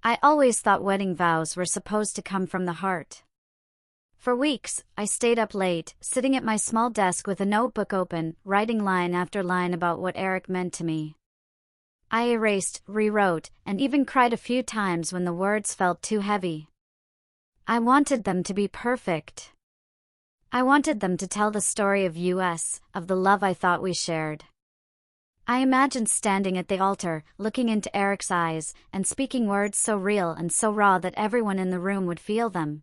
I always thought wedding vows were supposed to come from the heart. For weeks, I stayed up late, sitting at my small desk with a notebook open, writing line after line about what Eric meant to me. I erased, rewrote, and even cried a few times when the words felt too heavy. I wanted them to be perfect. I wanted them to tell the story of us, of the love I thought we shared. I imagined standing at the altar, looking into Eric's eyes, and speaking words so real and so raw that everyone in the room would feel them.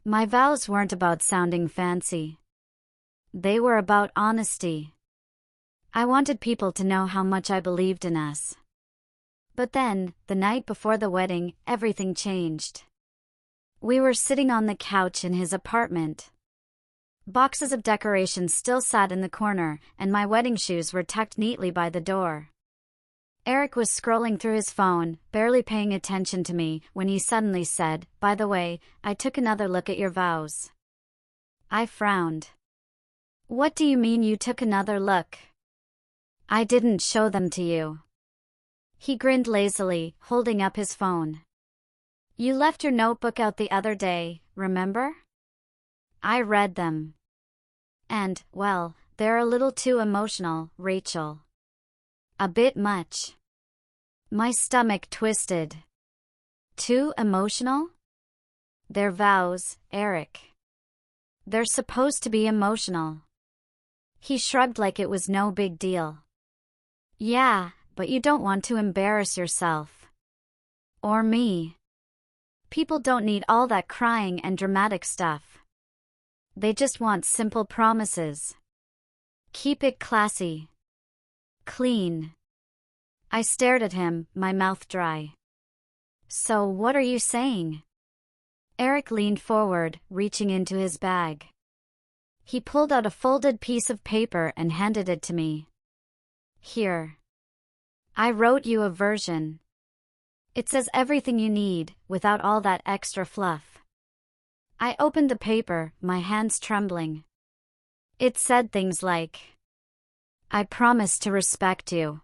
My vows weren't about sounding fancy. They were about honesty. I wanted people to know how much I believed in us. But then, the night before the wedding, everything changed. We were sitting on the couch in his apartment. Boxes of decorations still sat in the corner, and my wedding shoes were tucked neatly by the door. Eric was scrolling through his phone, barely paying attention to me, when he suddenly said, "By the way, I took another look at your vows." I frowned. "What do you mean you took another look? I didn't show them to you." He grinned lazily, holding up his phone. "You left your notebook out the other day, remember? I read them. And, well, they're a little too emotional, Rachel. A bit much." My stomach twisted. Too emotional? They're vows, Eric. They're supposed to be emotional. He shrugged like it was no big deal. "Yeah, but you don't want to embarrass yourself. Or me. People don't need all that crying and dramatic stuff. They just want simple promises. Keep it classy. Clean." I stared at him, my mouth dry. "So what are you saying?" Eric leaned forward, reaching into his bag. He pulled out a folded piece of paper and handed it to me. "Here. I wrote you a version. It says everything you need, without all that extra fluff." I opened the paper, my hands trembling. It said things like, "I promise to respect you.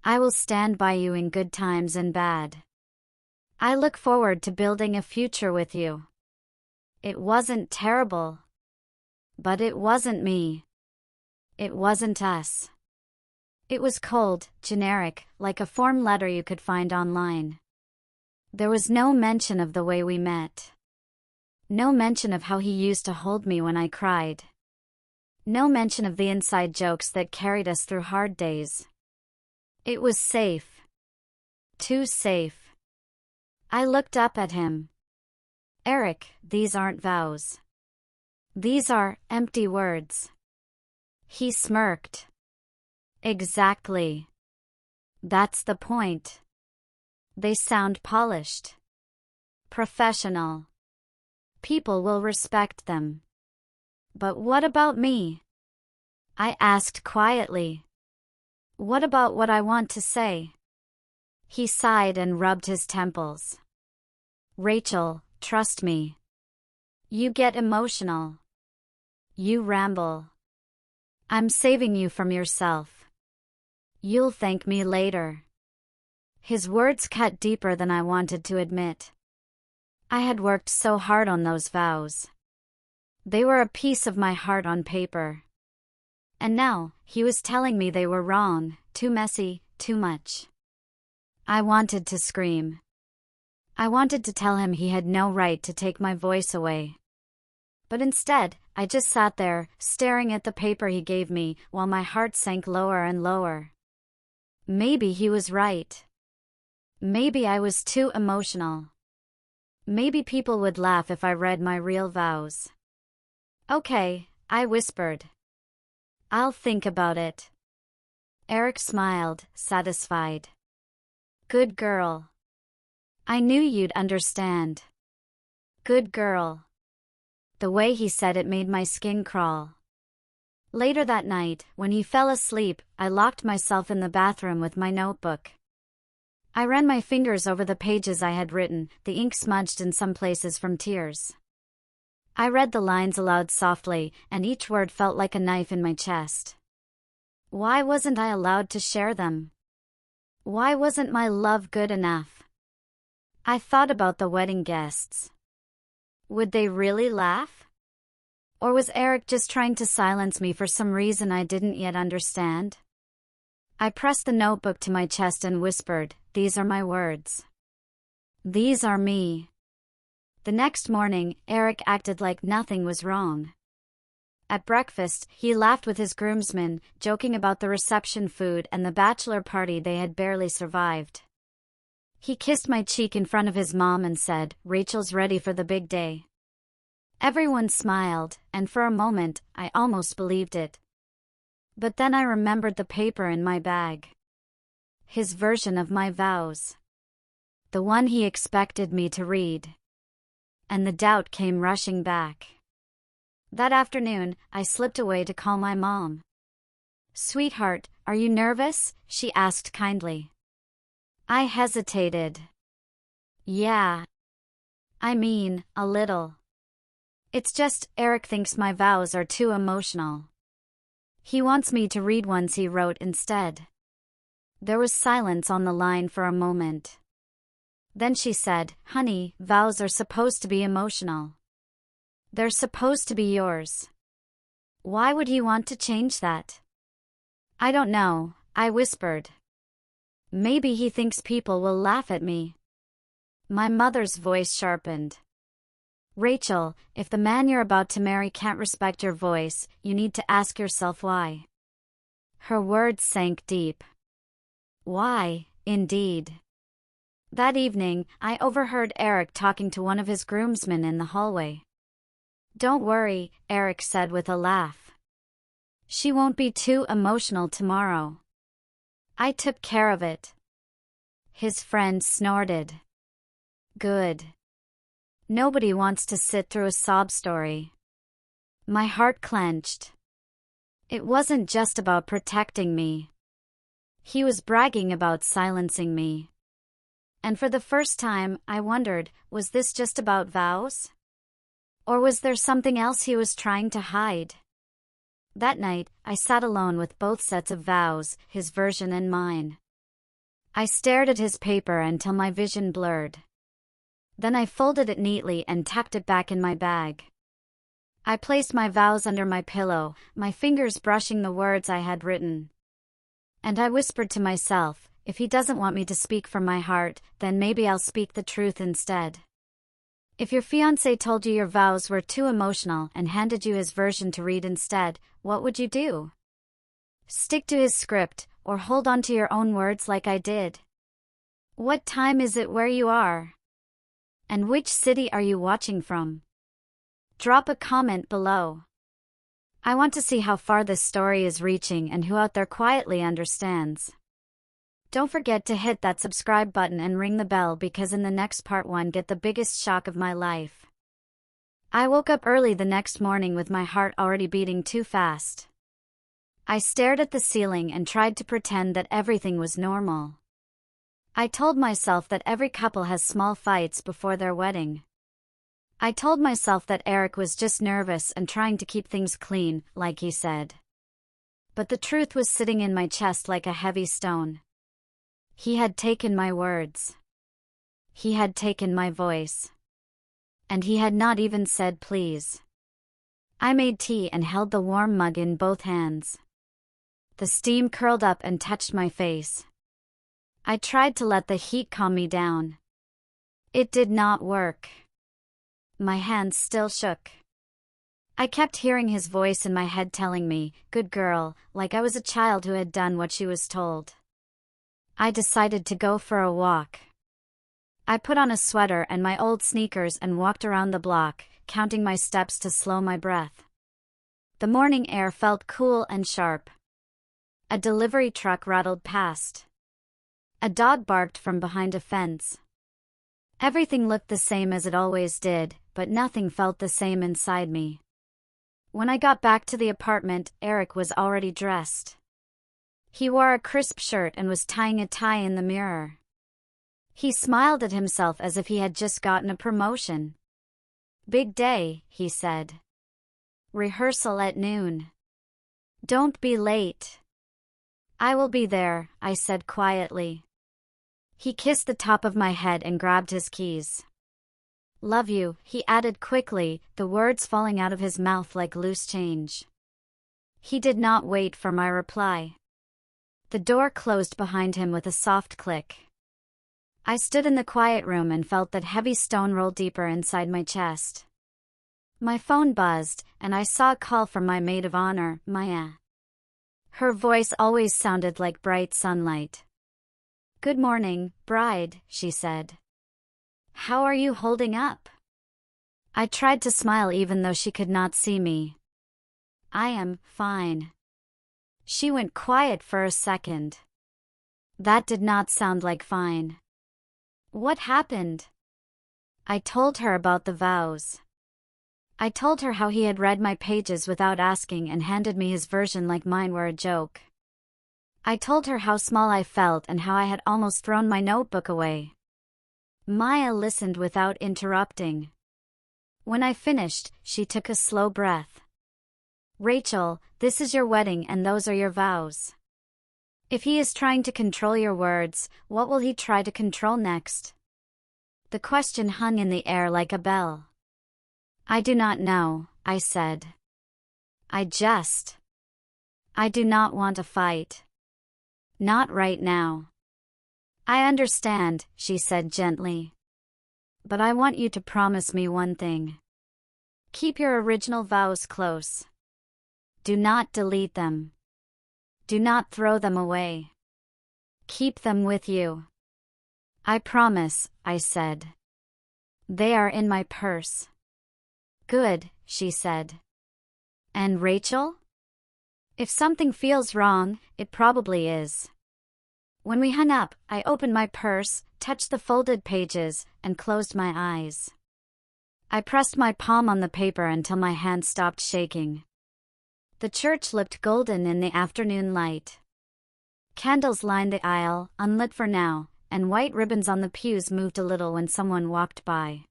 I will stand by you in good times and bad. I look forward to building a future with you." It wasn't terrible. But it wasn't me. It wasn't us. It was cold, generic, like a form letter you could find online. There was no mention of the way we met. No mention of how he used to hold me when I cried. No mention of the inside jokes that carried us through hard days. It was safe. Too safe. I looked up at him. "Eric, these aren't vows. These are empty words." He smirked. "Exactly. That's the point. They sound polished. Professional. People will respect them. But what about me?" I asked quietly. "What about what I want to say?" He sighed and rubbed his temples. "Rachel, trust me. You get emotional. You ramble. I'm saving you from yourself. You'll thank me later." His words cut deeper than I wanted to admit. I had worked so hard on those vows. They were a piece of my heart on paper. And now, he was telling me they were wrong, too messy, too much. I wanted to scream. I wanted to tell him he had no right to take my voice away. But instead, I just sat there, staring at the paper he gave me, while my heart sank lower and lower. Maybe he was right. Maybe I was too emotional. Maybe people would laugh if I read my real vows. "Okay," I whispered. "I'll think about it." Eric smiled, satisfied. "Good girl. I knew you'd understand. Good girl." The way he said it made my skin crawl. Later that night, when he fell asleep, I locked myself in the bathroom with my notebook. I ran my fingers over the pages I had written, the ink smudged in some places from tears. I read the lines aloud softly, and each word felt like a knife in my chest. Why wasn't I allowed to share them? Why wasn't my love good enough? I thought about the wedding guests. Would they really laugh? Or was Eric just trying to silence me for some reason I didn't yet understand? I pressed the notebook to my chest and whispered, "These are my words. These are me." The next morning, Eric acted like nothing was wrong. At breakfast, he laughed with his groomsmen, joking about the reception food and the bachelor party they had barely survived. He kissed my cheek in front of his mom and said, "Rachel's ready for the big day." Everyone smiled, and for a moment, I almost believed it. But then I remembered the paper in my bag. His version of my vows. The one he expected me to read. And the doubt came rushing back. That afternoon, I slipped away to call my mom. "Sweetheart, are you nervous?" she asked kindly. I hesitated. "Yeah. I mean, a little. It's just, Eric thinks my vows are too emotional. He wants me to read ones he wrote instead." There was silence on the line for a moment. Then she said, "Honey, vows are supposed to be emotional. They're supposed to be yours. Why would he want to change that?" "I don't know," I whispered. "Maybe he thinks people will laugh at me." My mother's voice sharpened. "Rachel, if the man you're about to marry can't respect your voice, you need to ask yourself why." Her words sank deep. Why, indeed. That evening, I overheard Eric talking to one of his groomsmen in the hallway. "Don't worry," Eric said with a laugh. "She won't be too emotional tomorrow. I took care of it." His friend snorted. "Good. Nobody wants to sit through a sob story." My heart clenched. It wasn't just about protecting me. He was bragging about silencing me. And for the first time, I wondered, was this just about vows? Or was there something else he was trying to hide? That night, I sat alone with both sets of vows, his version and mine. I stared at his paper until my vision blurred. Then I folded it neatly and tucked it back in my bag. I placed my vows under my pillow, my fingers brushing the words I had written. And I whispered to myself, if he doesn't want me to speak from my heart, then maybe I'll speak the truth instead. If your fiancé told you your vows were too emotional and handed you his version to read instead, what would you do? Stick to his script, or hold on to your own words like I did? What time is it where you are? And which city are you watching from? Drop a comment below. I want to see how far this story is reaching and who out there quietly understands. Don't forget to hit that subscribe button and ring the bell because in the next part 1 get the biggest shock of my life. I woke up early the next morning with my heart already beating too fast. I stared at the ceiling and tried to pretend that everything was normal. I told myself that every couple has small fights before their wedding. I told myself that Eric was just nervous and trying to keep things clean, like he said. But the truth was sitting in my chest like a heavy stone. He had taken my words. He had taken my voice. And he had not even said please. I made tea and held the warm mug in both hands. The steam curled up and touched my face. I tried to let the heat calm me down. It did not work. My hands still shook. I kept hearing his voice in my head telling me, "Good girl," like I was a child who had done what she was told. I decided to go for a walk. I put on a sweater and my old sneakers and walked around the block, counting my steps to slow my breath. The morning air felt cool and sharp. A delivery truck rattled past. A dog barked from behind a fence. Everything looked the same as it always did, but nothing felt the same inside me. When I got back to the apartment, Eric was already dressed. He wore a crisp shirt and was tying a tie in the mirror. He smiled at himself as if he had just gotten a promotion. "Big day," he said. "Rehearsal at noon. Don't be late." "I will be there," I said quietly. He kissed the top of my head and grabbed his keys. "Love you," he added quickly, the words falling out of his mouth like loose change. He did not wait for my reply. The door closed behind him with a soft click. I stood in the quiet room and felt that heavy stone roll deeper inside my chest. My phone buzzed, and I saw a call from my maid of honor, Maya. Her voice always sounded like bright sunlight. "Good morning, bride," she said. "How are you holding up?" I tried to smile even though she could not see me. "I am fine." She went quiet for a second. That did not sound like fine. "What happened?" I told her about the vows. I told her how he had read my pages without asking and handed me his version like mine were a joke. I told her how small I felt and how I had almost thrown my notebook away. Maya listened without interrupting. When I finished, she took a slow breath. "Rachel, this is your wedding and those are your vows. If he is trying to control your words, what will he try to control next?" The question hung in the air like a bell. "I do not know," I said. I do not want a fight. Not right now." "I understand," she said gently. "But I want you to promise me one thing. Keep your original vows close. Do not delete them. Do not throw them away. Keep them with you." "I promise," I said. "They are in my purse." "Good," she said. "And Rachel?" "If something feels wrong, it probably is." When we hung up, I opened my purse, touched the folded pages, and closed my eyes. I pressed my palm on the paper until my hand stopped shaking. The church looked golden in the afternoon light. Candles lined the aisle, unlit for now, and white ribbons on the pews moved a little when someone walked by.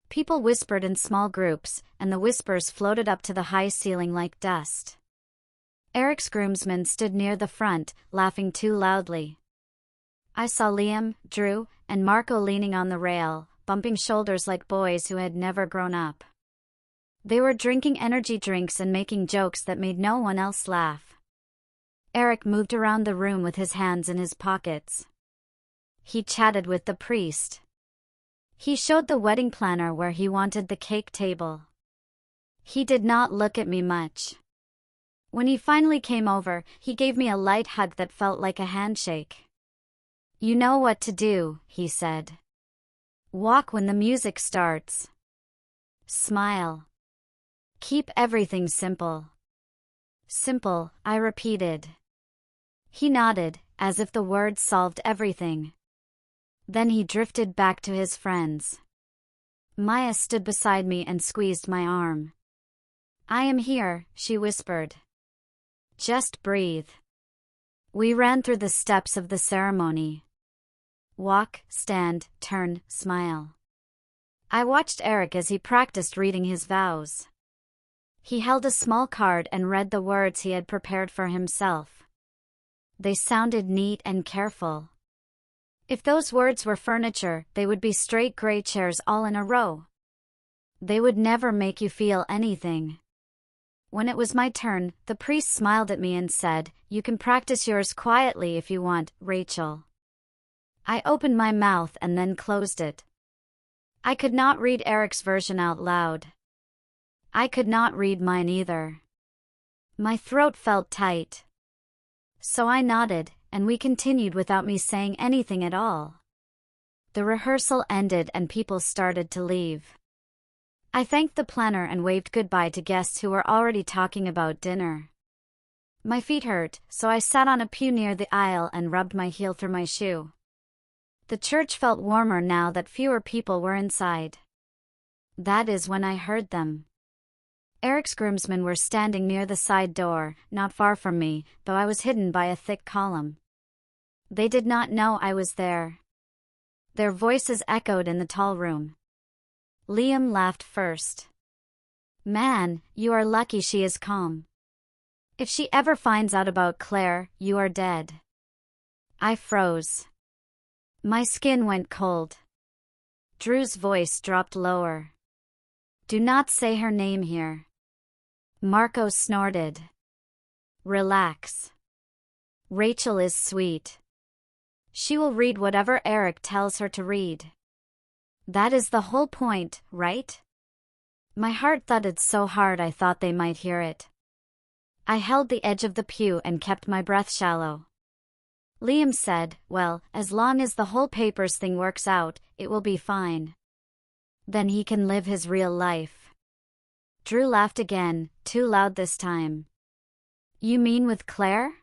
People whispered in small groups, and the whispers floated up to the high ceiling like dust. Eric's groomsmen stood near the front, laughing too loudly. I saw Liam, Drew, and Marco leaning on the rail, bumping shoulders like boys who had never grown up. They were drinking energy drinks and making jokes that made no one else laugh. Eric moved around the room with his hands in his pockets. He chatted with the priest. He showed the wedding planner where he wanted the cake table. He did not look at me much. When he finally came over, he gave me a light hug that felt like a handshake. "You know what to do," he said. "Walk when the music starts. Smile. Keep everything simple." "Simple," I repeated. He nodded, as if the words solved everything. Then he drifted back to his friends. Maya stood beside me and squeezed my arm. "I am here," she whispered. "Just breathe." We ran through the steps of the ceremony. Walk, stand, turn, smile. I watched Eric as he practiced reading his vows. He held a small card and read the words he had prepared for himself. They sounded neat and careful. If those words were furniture, they would be straight gray chairs all in a row. They would never make you feel anything. When it was my turn, the priest smiled at me and said, "You can practice yours quietly if you want, Rachel." I opened my mouth and then closed it. I could not read Eric's version out loud. I could not read mine either. My throat felt tight. So I nodded, and we continued without me saying anything at all. The rehearsal ended and people started to leave. I thanked the planner and waved goodbye to guests who were already talking about dinner. My feet hurt, so I sat on a pew near the aisle and rubbed my heel through my shoe. The church felt warmer now that fewer people were inside. That is when I heard them. Eric's groomsmen were standing near the side door, not far from me, though I was hidden by a thick column. They did not know I was there. Their voices echoed in the tall room. Liam laughed first. "Man, you are lucky she is calm. If she ever finds out about Claire, you are dead." I froze. My skin went cold. Drew's voice dropped lower. Do not say her name here. Marco snorted. Relax. Rachel is sweet. She will read whatever Eric tells her to read. That is the whole point, right? My heart thudded so hard I thought they might hear it. I held the edge of the pew and kept my breath shallow. Liam said, well, as long as the whole papers thing works out, it will be fine. Then he can live his real life. Drew laughed again, too loud this time. You mean with Claire?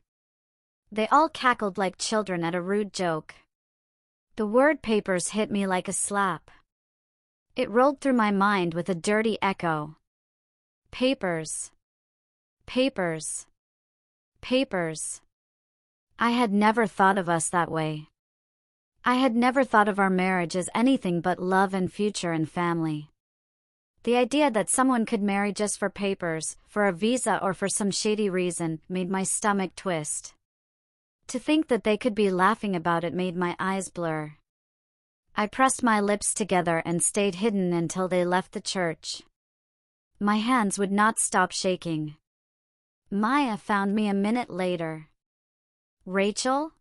They all cackled like children at a rude joke. The word papers hit me like a slap. It rolled through my mind with a dirty echo. Papers. Papers. Papers. I had never thought of us that way. I had never thought of our marriage as anything but love and future and family. The idea that someone could marry just for papers, for a visa or for some shady reason, made my stomach twist. To think that they could be laughing about it made my eyes blur. I pressed my lips together and stayed hidden until they left the church. My hands would not stop shaking. Maya found me a minute later. Rachel?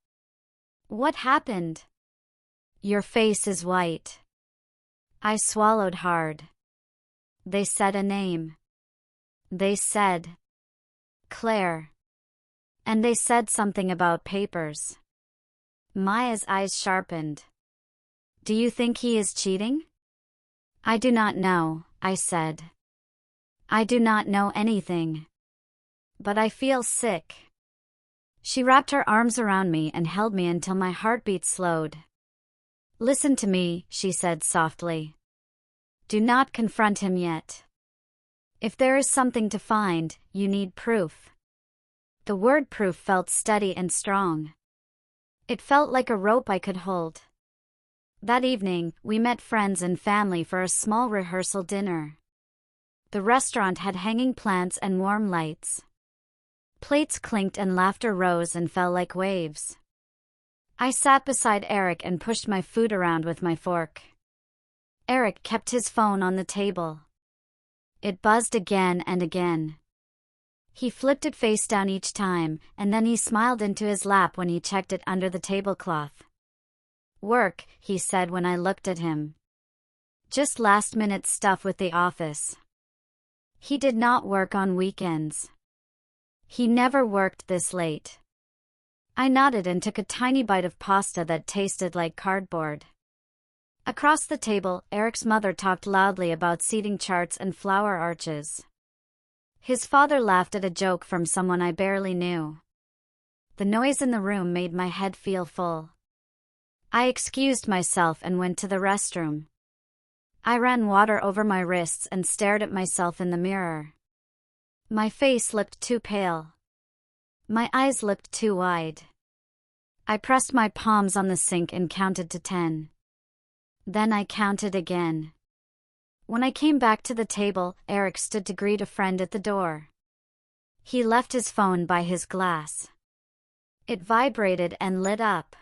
What happened? Your face is white. I swallowed hard. They said a name. They said Claire. And they said something about papers. Maya's eyes sharpened. Do you think he is cheating? I do not know, I said. I do not know anything. But I feel sick. She wrapped her arms around me and held me until my heartbeat slowed. Listen to me, she said softly. Do not confront him yet. If there is something to find, you need proof. The word proof felt steady and strong. It felt like a rope I could hold. That evening, we met friends and family for a small rehearsal dinner. The restaurant had hanging plants and warm lights. Plates clinked and laughter rose and fell like waves. I sat beside Eric and pushed my food around with my fork. Eric kept his phone on the table. It buzzed again and again. He flipped it face down each time, and then he smiled into his lap when he checked it under the tablecloth. Work, he said when I looked at him. Just last-minute stuff with the office. He did not work on weekends. He never worked this late. I nodded and took a tiny bite of pasta that tasted like cardboard. Across the table, Eric's mother talked loudly about seating charts and flower arches. His father laughed at a joke from someone I barely knew. The noise in the room made my head feel full. I excused myself and went to the restroom. I ran water over my wrists and stared at myself in the mirror. My face looked too pale. My eyes looked too wide. I pressed my palms on the sink and counted to 10. Then I counted again. When I came back to the table, Eric stood to greet a friend at the door. He left his phone by his glass. It vibrated and lit up.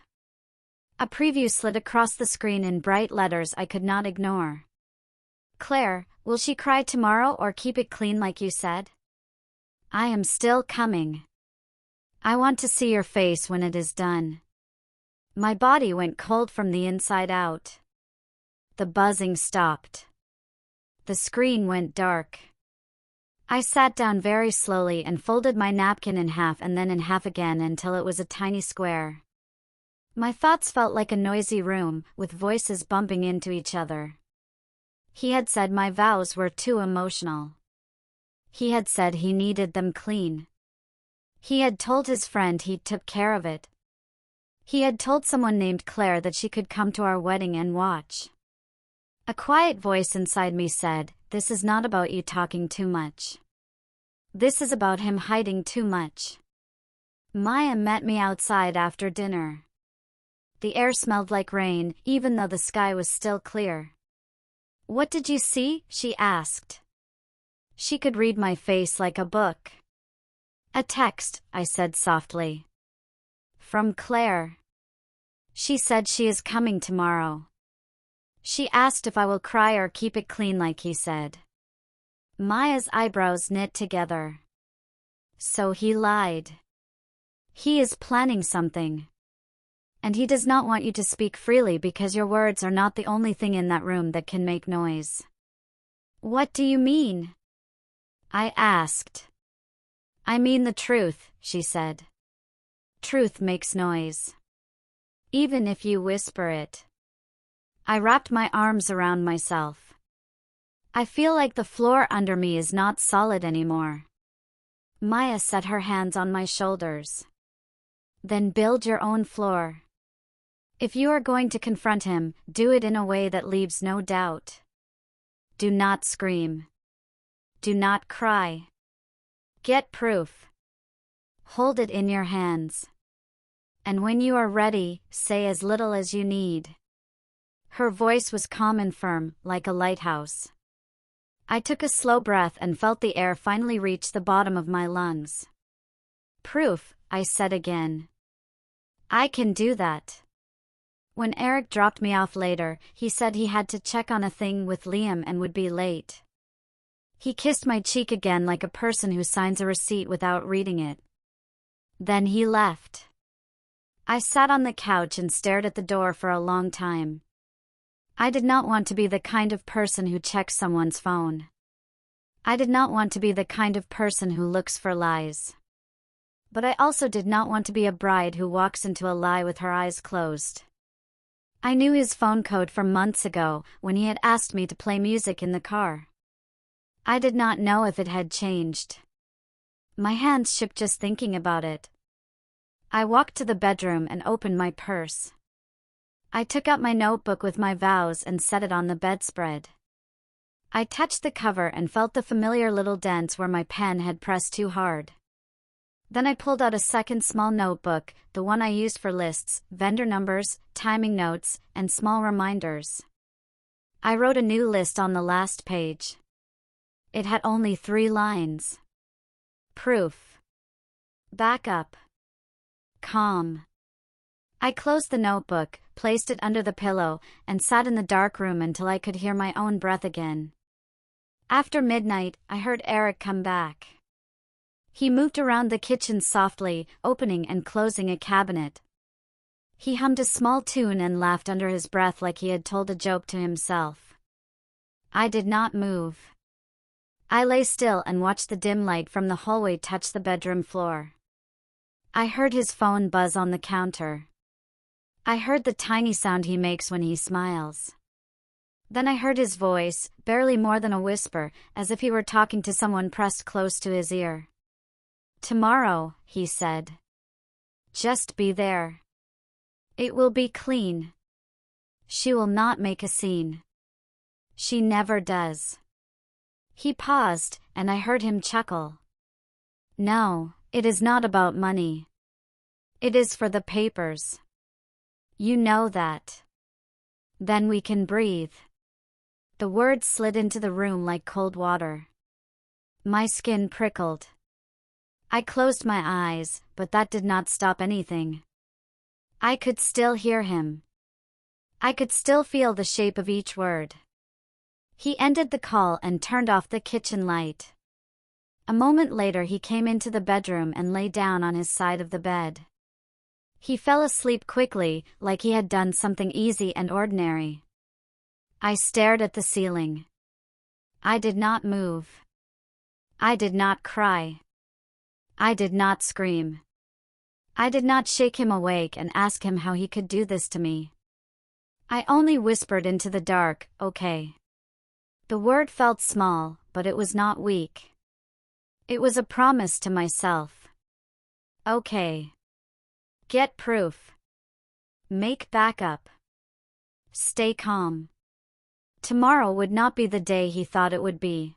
A preview slid across the screen in bright letters I could not ignore. Claire, will she cry tomorrow or keep it clean like you said? I am still coming. I want to see your face when it is done. My body went cold from the inside out. The buzzing stopped. The screen went dark. I sat down very slowly and folded my napkin in half and then in half again until it was a tiny square. My thoughts felt like a noisy room, with voices bumping into each other. He had said my vows were too emotional. He had said he needed them clean. He had told his friend he took care of it. He had told someone named Claire that she could come to our wedding and watch. A quiet voice inside me said, "This is not about you talking too much. This is about him hiding too much." Maya met me outside after dinner. The air smelled like rain, even though the sky was still clear. "What did you see?" she asked. She could read my face like a book. "A text," I said softly. "From Claire." She said she is coming tomorrow. She asked if I will cry or keep it clean like he said. Maya's eyebrows knit together. So he lied. He is planning something. And he does not want you to speak freely because your words are not the only thing in that room that can make noise. What do you mean? I asked. I mean the truth, she said. Truth makes noise. Even if you whisper it. I wrapped my arms around myself. I feel like the floor under me is not solid anymore. Maya set her hands on my shoulders. Then build your own floor. If you are going to confront him, do it in a way that leaves no doubt. Do not scream. Do not cry. Get proof. Hold it in your hands. And when you are ready, say as little as you need. Her voice was calm and firm, like a lighthouse. I took a slow breath and felt the air finally reach the bottom of my lungs. Proof, I said again. I can do that. When Eric dropped me off later, he said he had to check on a thing with Liam and would be late. He kissed my cheek again like a person who signs a receipt without reading it. Then he left. I sat on the couch and stared at the door for a long time. I did not want to be the kind of person who checks someone's phone. I did not want to be the kind of person who looks for lies. But I also did not want to be a bride who walks into a lie with her eyes closed. I knew his phone code from months ago, when he had asked me to play music in the car. I did not know if it had changed. My hands shook just thinking about it. I walked to the bedroom and opened my purse. I took out my notebook with my vows and set it on the bedspread. I touched the cover and felt the familiar little dents where my pen had pressed too hard. Then I pulled out a second small notebook, the one I used for lists, vendor numbers, timing notes, and small reminders. I wrote a new list on the last page. It had only 3 lines. Proof. Backup. Calm. I closed the notebook, placed it under the pillow, and sat in the dark room until I could hear my own breath again. After midnight, I heard Eric come back. He moved around the kitchen softly, opening and closing a cabinet. He hummed a small tune and laughed under his breath like he had told a joke to himself. I did not move. I lay still and watched the dim light from the hallway touch the bedroom floor. I heard his phone buzz on the counter. I heard the tiny sound he makes when he smiles. Then I heard his voice, barely more than a whisper, as if he were talking to someone pressed close to his ear. Tomorrow, he said. Just be there. It will be clean. She will not make a scene. She never does. He paused, and I heard him chuckle. No, it is not about money. It is for the papers. You know that. Then we can breathe. The words slid into the room like cold water. My skin prickled. I closed my eyes, but that did not stop anything. I could still hear him. I could still feel the shape of each word. He ended the call and turned off the kitchen light. A moment later he came into the bedroom and lay down on his side of the bed. He fell asleep quickly, like he had done something easy and ordinary. I stared at the ceiling. I did not move. I did not cry. I did not scream. I did not shake him awake and ask him how he could do this to me. I only whispered into the dark, okay. The word felt small, but it was not weak. It was a promise to myself. Okay. Get proof. Make backup. Stay calm. Tomorrow would not be the day he thought it would be.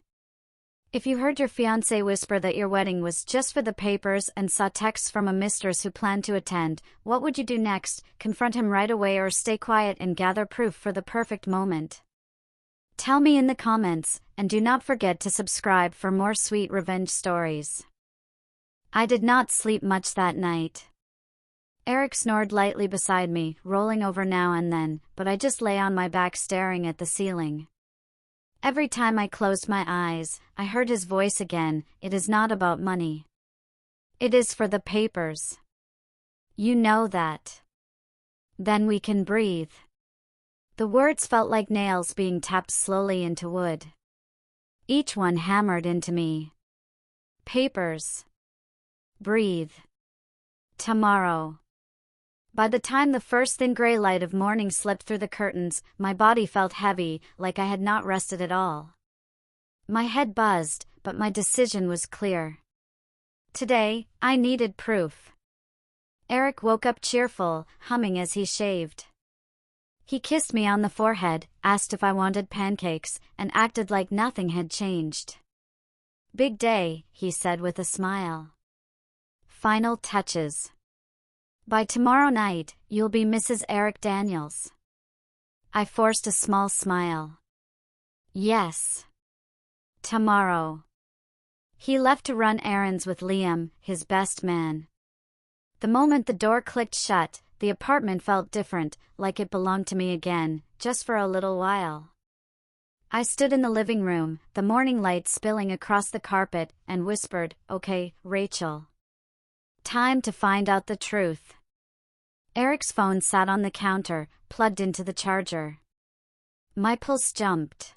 If you heard your fiancé whisper that your wedding was just for the papers and saw texts from a mistress who planned to attend, what would you do next? Confront him right away or stay quiet and gather proof for the perfect moment? Tell me in the comments, and do not forget to subscribe for more sweet revenge stories. I did not sleep much that night. Eric snored lightly beside me, rolling over now and then, but I just lay on my back staring at the ceiling. Every time I closed my eyes, I heard his voice again. It is not about money. It is for the papers. You know that. Then we can breathe. The words felt like nails being tapped slowly into wood. Each one hammered into me. Papers. Breathe. Tomorrow. By the time the first thin gray light of morning slipped through the curtains, my body felt heavy, like I had not rested at all. My head buzzed, but my decision was clear. Today, I needed proof. Eric woke up cheerful, humming as he shaved. He kissed me on the forehead, asked if I wanted pancakes, and acted like nothing had changed. Big day, he said with a smile. Final touches. By tomorrow night, you'll be Mrs. Eric Daniels. I forced a small smile. Yes. Tomorrow. He left to run errands with Liam, his best man. The moment the door clicked shut, the apartment felt different, like it belonged to me again, just for a little while. I stood in the living room, the morning light spilling across the carpet, and whispered, "Okay, Rachel. Time to find out the truth." Eric's phone sat on the counter, plugged into the charger. My pulse jumped.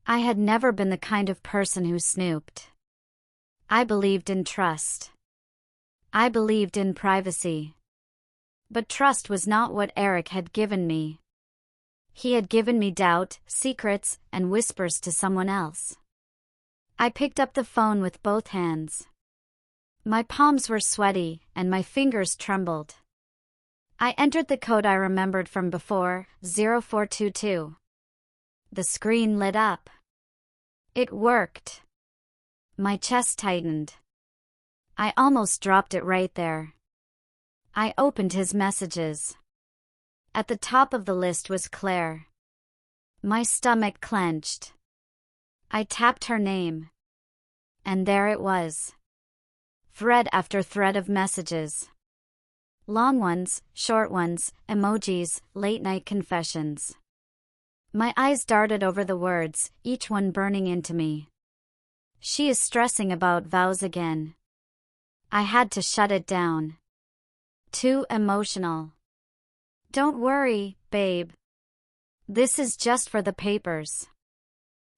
I had never been the kind of person who snooped. I believed in trust. I believed in privacy. But trust was not what Eric had given me. He had given me doubt, secrets, and whispers to someone else. I picked up the phone with both hands. My palms were sweaty, and my fingers trembled. I entered the code I remembered from before, 0422. The screen lit up. It worked. My chest tightened. I almost dropped it right there. I opened his messages. At the top of the list was Claire. My stomach clenched. I tapped her name. And there it was. Thread after thread of messages. Long ones, short ones, emojis, late-night confessions. My eyes darted over the words, each one burning into me. She is stressing about vows again. I had to shut it down. Too emotional. Don't worry, babe. This is just for the papers.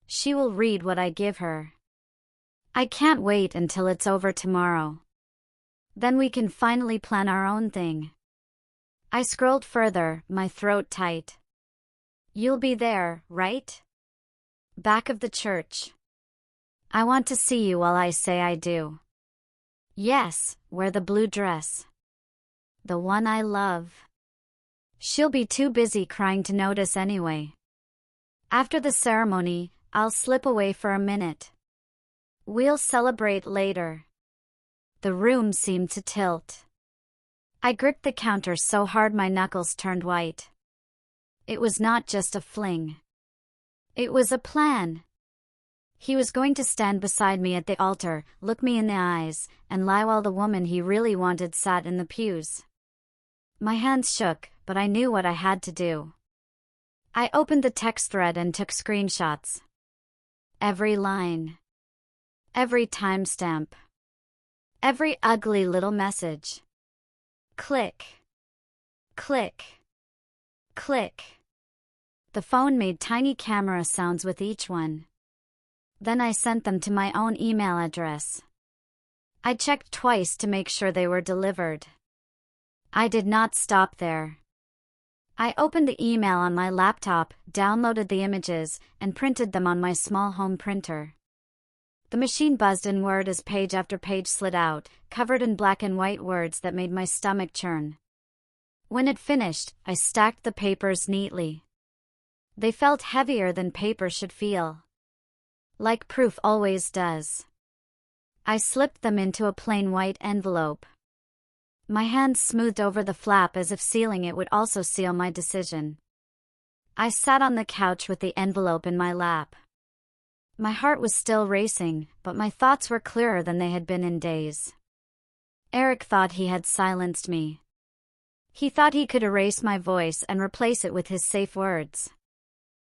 She will read what I give her. I can't wait until it's over tomorrow. Then we can finally plan our own thing. I scrolled further, my throat tight. You'll be there, right? Back of the church. I want to see you while I say I do. Yes, wear the blue dress. The one I love. She'll be too busy crying to notice anyway. After the ceremony, I'll slip away for a minute. We'll celebrate later. The room seemed to tilt. I gripped the counter so hard my knuckles turned white. It was not just a fling. It was a plan. He was going to stand beside me at the altar, look me in the eyes, and lie while the woman he really wanted sat in the pews. My hands shook, but I knew what I had to do. I opened the text thread and took screenshots. Every line. Every timestamp. Every ugly little message. Click. Click. Click. The phone made tiny camera sounds with each one. Then I sent them to my own email address. I checked twice to make sure they were delivered. I did not stop there. I opened the email on my laptop, downloaded the images, and printed them on my small home printer. The machine buzzed in Word as page after page slid out, covered in black and white words that made my stomach churn. When it finished, I stacked the papers neatly. They felt heavier than paper should feel. Like proof always does. I slipped them into a plain white envelope. My hand smoothed over the flap as if sealing it would also seal my decision. I sat on the couch with the envelope in my lap. My heart was still racing, but my thoughts were clearer than they had been in days. Eric thought he had silenced me. He thought he could erase my voice and replace it with his safe words.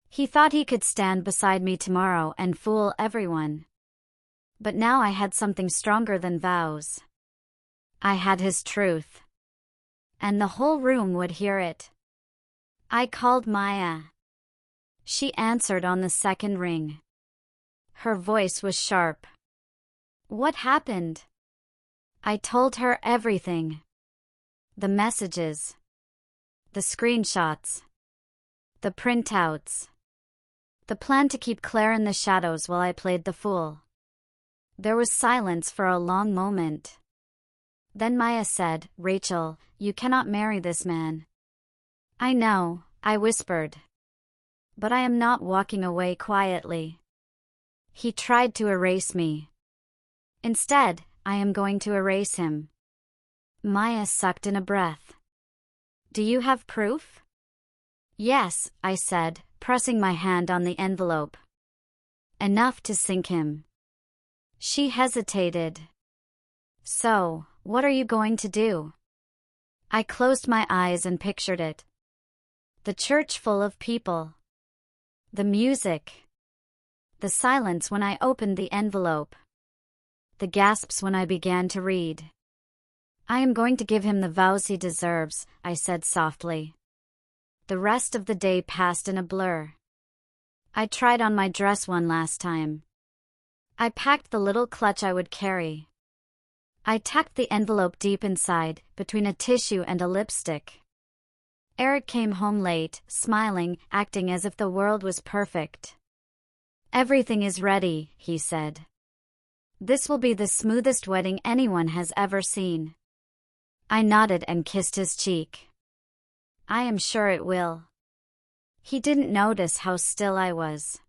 He thought he could stand beside me tomorrow and fool everyone. But now I had something stronger than vows. I had his truth. And the whole room would hear it. I called Maya. She answered on the second ring. Her voice was sharp. What happened? I told her everything. The messages. The screenshots. The printouts. The plan to keep Claire in the shadows while I played the fool. There was silence for a long moment. Then Maya said, "Rachel, you cannot marry this man." "I know," I whispered. "But I am not walking away quietly." He tried to erase me. Instead, I am going to erase him. Maya sucked in a breath. "Do you have proof?" "Yes," I said, pressing my hand on the envelope. "Enough to sink him." She hesitated. "So, what are you going to do?" I closed my eyes and pictured it. The church full of people. The music. The silence when I opened the envelope. The gasps when I began to read. "I am going to give him the vows he deserves," I said softly. The rest of the day passed in a blur. I tried on my dress one last time. I packed the little clutch I would carry. I tucked the envelope deep inside, between a tissue and a lipstick. Eric came home late, smiling, acting as if the world was perfect. "Everything is ready," he said. "This will be the smoothest wedding anyone has ever seen." I nodded and kissed his cheek. "I am sure it will." He didn't notice how still I was.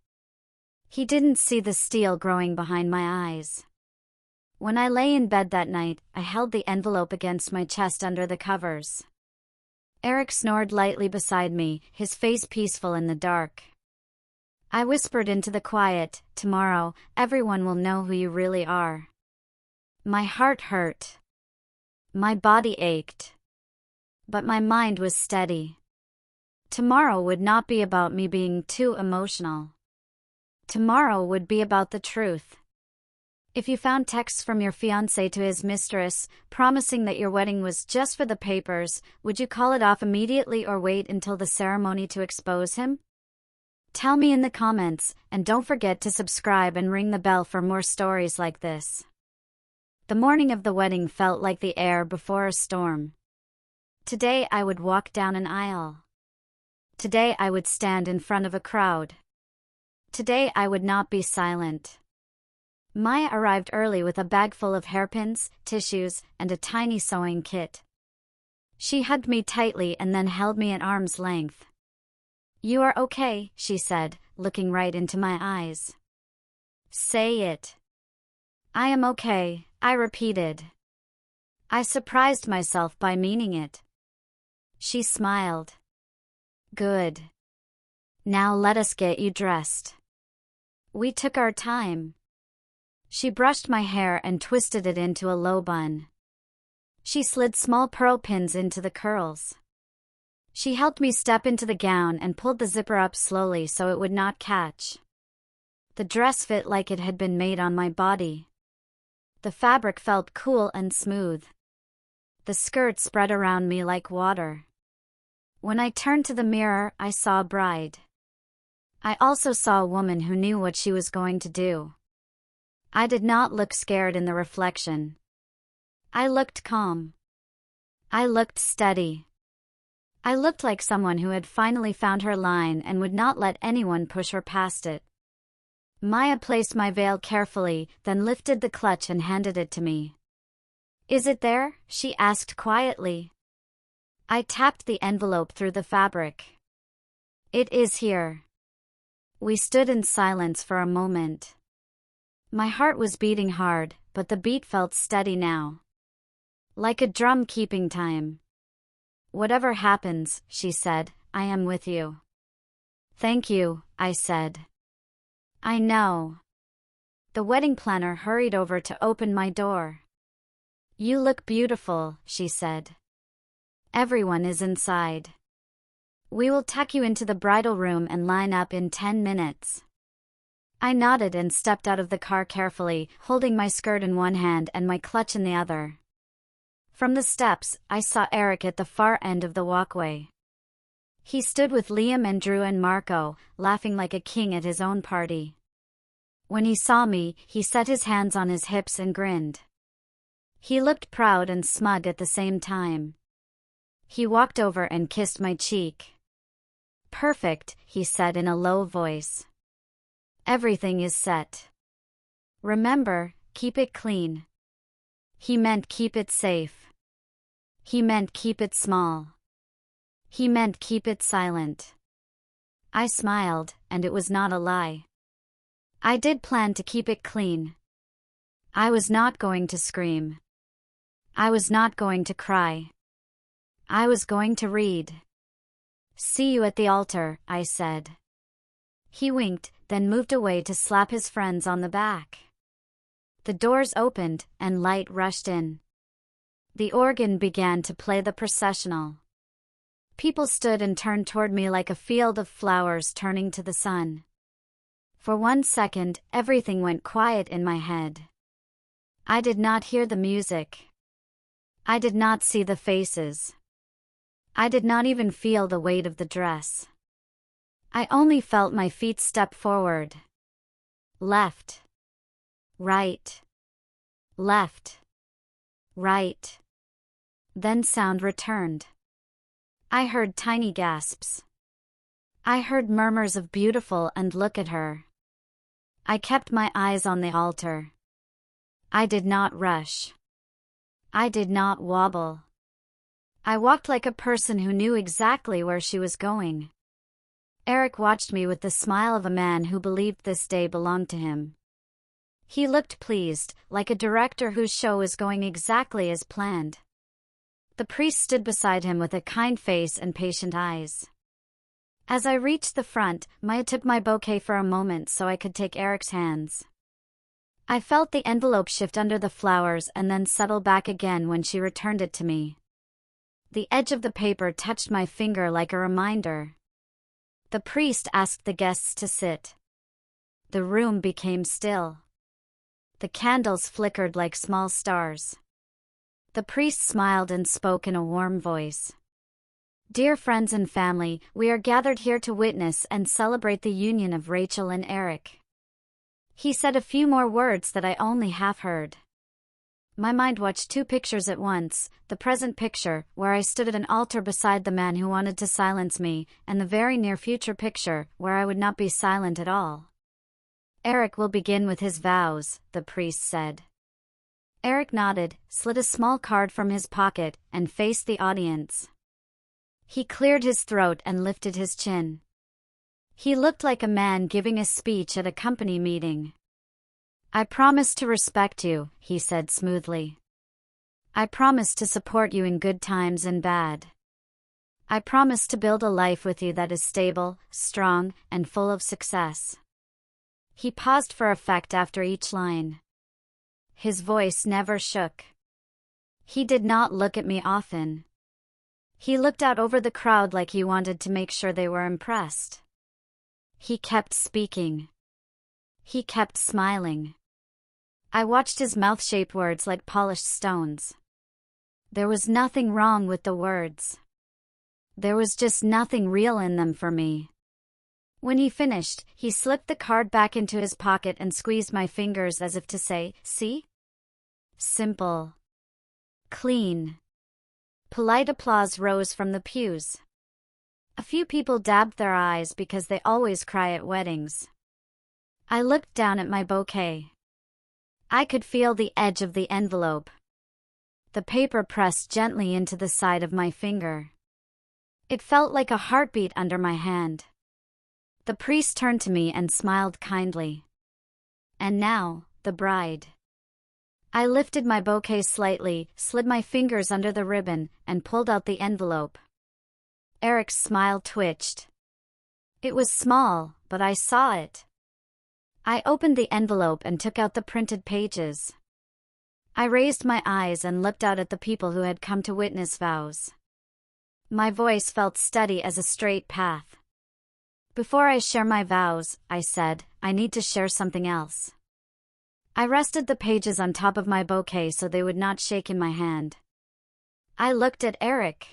He didn't see the steel growing behind my eyes. When I lay in bed that night, I held the envelope against my chest under the covers. Eric snored lightly beside me, his face peaceful in the dark. I whispered into the quiet, "Tomorrow, everyone will know who you really are." My heart hurt. My body ached. But my mind was steady. Tomorrow would not be about me being too emotional. Tomorrow would be about the truth. If you found texts from your fiancé to his mistress, promising that your wedding was just for the papers, would you call it off immediately or wait until the ceremony to expose him? Tell me in the comments, and don't forget to subscribe and ring the bell for more stories like this. The morning of the wedding felt like the air before a storm. Today I would walk down an aisle. Today I would stand in front of a crowd. Today I would not be silent. Maya arrived early with a bag full of hairpins, tissues, and a tiny sewing kit. She hugged me tightly and then held me at arm's length. "You are okay," she said, looking right into my eyes. "Say it." "I am okay," I repeated. I surprised myself by meaning it. She smiled. "Good. Now let us get you dressed." We took our time. She brushed my hair and twisted it into a low bun. She slid small pearl pins into the curls. She helped me step into the gown and pulled the zipper up slowly so it would not catch. The dress fit like it had been made on my body. The fabric felt cool and smooth. The skirt spread around me like water. When I turned to the mirror, I saw a bride. I also saw a woman who knew what she was going to do. I did not look scared in the reflection. I looked calm. I looked steady. I looked like someone who had finally found her line and would not let anyone push her past it. Maya placed my veil carefully, then lifted the clutch and handed it to me. "Is it there?" she asked quietly. I tapped the envelope through the fabric. "It is here." We stood in silence for a moment. My heart was beating hard, but the beat felt steady now. Like a drum keeping time. "Whatever happens," she said, "I am with you." "Thank you," I said. "I know." The wedding planner hurried over to open my door. "You look beautiful," she said. Everyone is inside. We will tuck you into the bridal room and line up in 10 minutes. I nodded and stepped out of the car carefully, holding my skirt in one hand and my clutch in the other. From the steps, I saw Eric at the far end of the walkway. He stood with Liam and Drew and Marco, laughing like a king at his own party. When he saw me, he set his hands on his hips and grinned. He looked proud and smug at the same time. He walked over and kissed my cheek. "Perfect," he said in a low voice. "Everything is set. Remember, keep it clean." He meant keep it safe. He meant keep it small. He meant keep it silent. I smiled, and it was not a lie. I did plan to keep it clean. I was not going to scream. I was not going to cry. I was going to read. "See you at the altar," I said. He winked, then moved away to slap his friends on the back. The doors opened, and light rushed in. The organ began to play the processional. People stood and turned toward me like a field of flowers turning to the sun. For 1 second, everything went quiet in my head. I did not hear the music. I did not see the faces. I did not even feel the weight of the dress. I only felt my feet step forward. Left. Right. Left. Right. Then sound returned. I heard tiny gasps. I heard murmurs of beautiful and look at her. I kept my eyes on the altar. I did not rush. I did not wobble. I walked like a person who knew exactly where she was going. Eric watched me with the smile of a man who believed this day belonged to him. He looked pleased, like a director whose show is going exactly as planned. The priest stood beside him with a kind face and patient eyes. As I reached the front, Maya took my bouquet for a moment so I could take Eric's hands. I felt the envelope shift under the flowers and then settle back again when she returned it to me. The edge of the paper touched my finger like a reminder. The priest asked the guests to sit. The room became still. The candles flickered like small stars. The priest smiled and spoke in a warm voice. "Dear friends and family, we are gathered here to witness and celebrate the union of Rachel and Eric." He said a few more words that I only half heard. My mind watched 2 pictures at once, the present picture, where I stood at an altar beside the man who wanted to silence me, and the very near future picture, where I would not be silent at all. "Eric will begin with his vows," the priest said. Eric nodded, slid a small card from his pocket, and faced the audience. He cleared his throat and lifted his chin. He looked like a man giving a speech at a company meeting. "I promise to respect you," he said smoothly. "I promise to support you in good times and bad. I promise to build a life with you that is stable, strong, and full of success." He paused for effect after each line. His voice never shook. He did not look at me often. He looked out over the crowd like he wanted to make sure they were impressed. He kept speaking. He kept smiling. I watched his mouth shape words like polished stones. There was nothing wrong with the words. There was just nothing real in them for me. When he finished, he slipped the card back into his pocket and squeezed my fingers as if to say, "See? Simple. Clean." Polite applause rose from the pews. A few people dabbed their eyes because they always cry at weddings. I looked down at my bouquet. I could feel the edge of the envelope. The paper pressed gently into the side of my finger. It felt like a heartbeat under my hand. The priest turned to me and smiled kindly. "And now, the bride." I lifted my bouquet slightly, slid my fingers under the ribbon, and pulled out the envelope. Eric's smile twitched. It was small, but I saw it. I opened the envelope and took out the printed pages. I raised my eyes and looked out at the people who had come to witness Vows. My voice felt steady as a straight path. Before I share my vows, I said, I need to share something else. I rested the pages on top of my bouquet so they would not shake in my hand. I looked at Eric.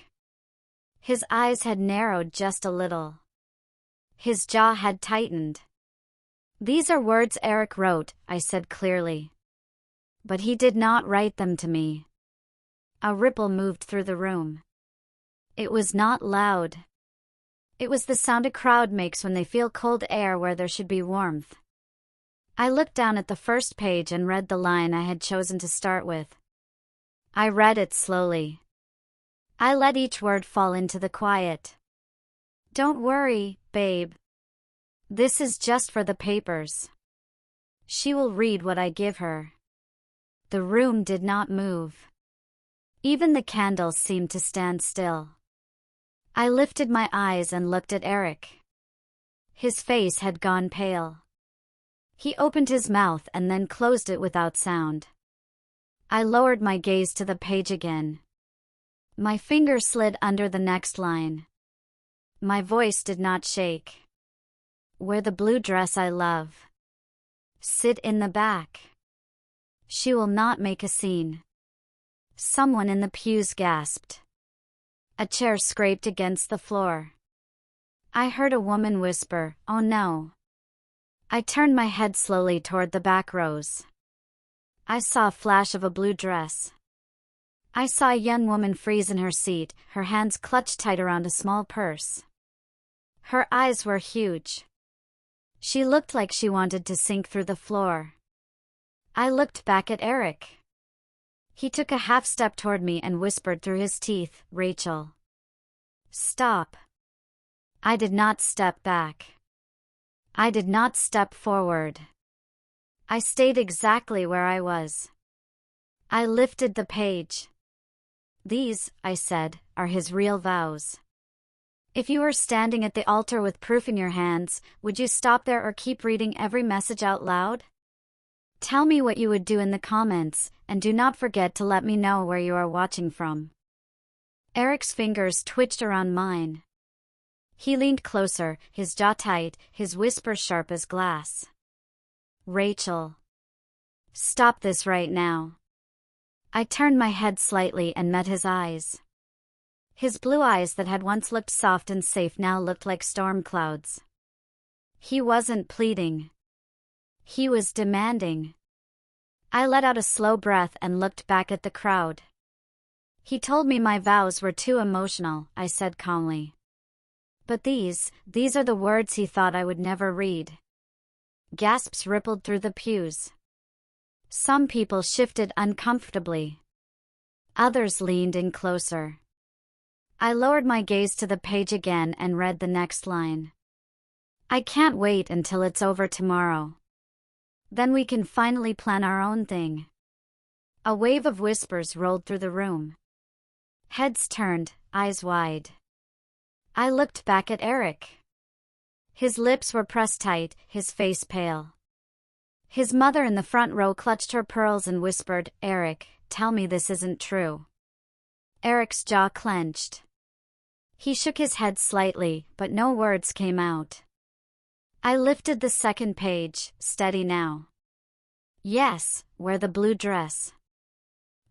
His eyes had narrowed just a little. His jaw had tightened. These are words Eric wrote, I said clearly. But he did not write them to me. A ripple moved through the room. It was not loud. It was the sound a crowd makes when they feel cold air where there should be warmth. I looked down at the first page and read the line I had chosen to start with. I read it slowly. I let each word fall into the quiet. Don't worry, babe. This is just for the papers. She will read what I give her. The room did not move. Even the candles seemed to stand still. I lifted my eyes and looked at Eric. His face had gone pale. He opened his mouth and then closed it without sound. I lowered my gaze to the page again. My finger slid under the next line. My voice did not shake. Wear the blue dress I love. Sit in the back. She will not make a scene. Someone in the pews gasped. A chair scraped against the floor. I heard a woman whisper, "Oh no." I turned my head slowly toward the back rows. I saw a flash of a blue dress. I saw a young woman freeze in her seat, her hands clutched tight around a small purse. Her eyes were huge. She looked like she wanted to sink through the floor. I looked back at Eric. He took a half step toward me and whispered through his teeth, "Rachel. Stop." I did not step back. I did not step forward. I stayed exactly where I was. I lifted the page. These, I said, are his real vows. If you were standing at the altar with proof in your hands, would you stop there or keep reading every message out loud? Tell me what you would do in the comments, and do not forget to let me know where you are watching from. Eric's fingers twitched around mine. He leaned closer, his jaw tight, his whisper sharp as glass. "Rachel. Stop this right now." I turned my head slightly and met his eyes. His blue eyes that had once looked soft and safe now looked like storm clouds. He wasn't pleading. He was demanding. I let out a slow breath and looked back at the crowd. He told me my vows were too emotional, I said calmly. But these are the words he thought I would never read. Gasps rippled through the pews. Some people shifted uncomfortably. Others leaned in closer. I lowered my gaze to the page again and read the next line. "I can't wait until it's over tomorrow. Then we can finally plan our own thing." A wave of whispers rolled through the room. Heads turned, eyes wide. I looked back at Eric. His lips were pressed tight, his face pale. His mother in the front row clutched her pearls and whispered, "Eric, tell me this isn't true." Eric's jaw clenched. He shook his head slightly, but no words came out. I lifted the second page, steady now. "Yes, wear the blue dress.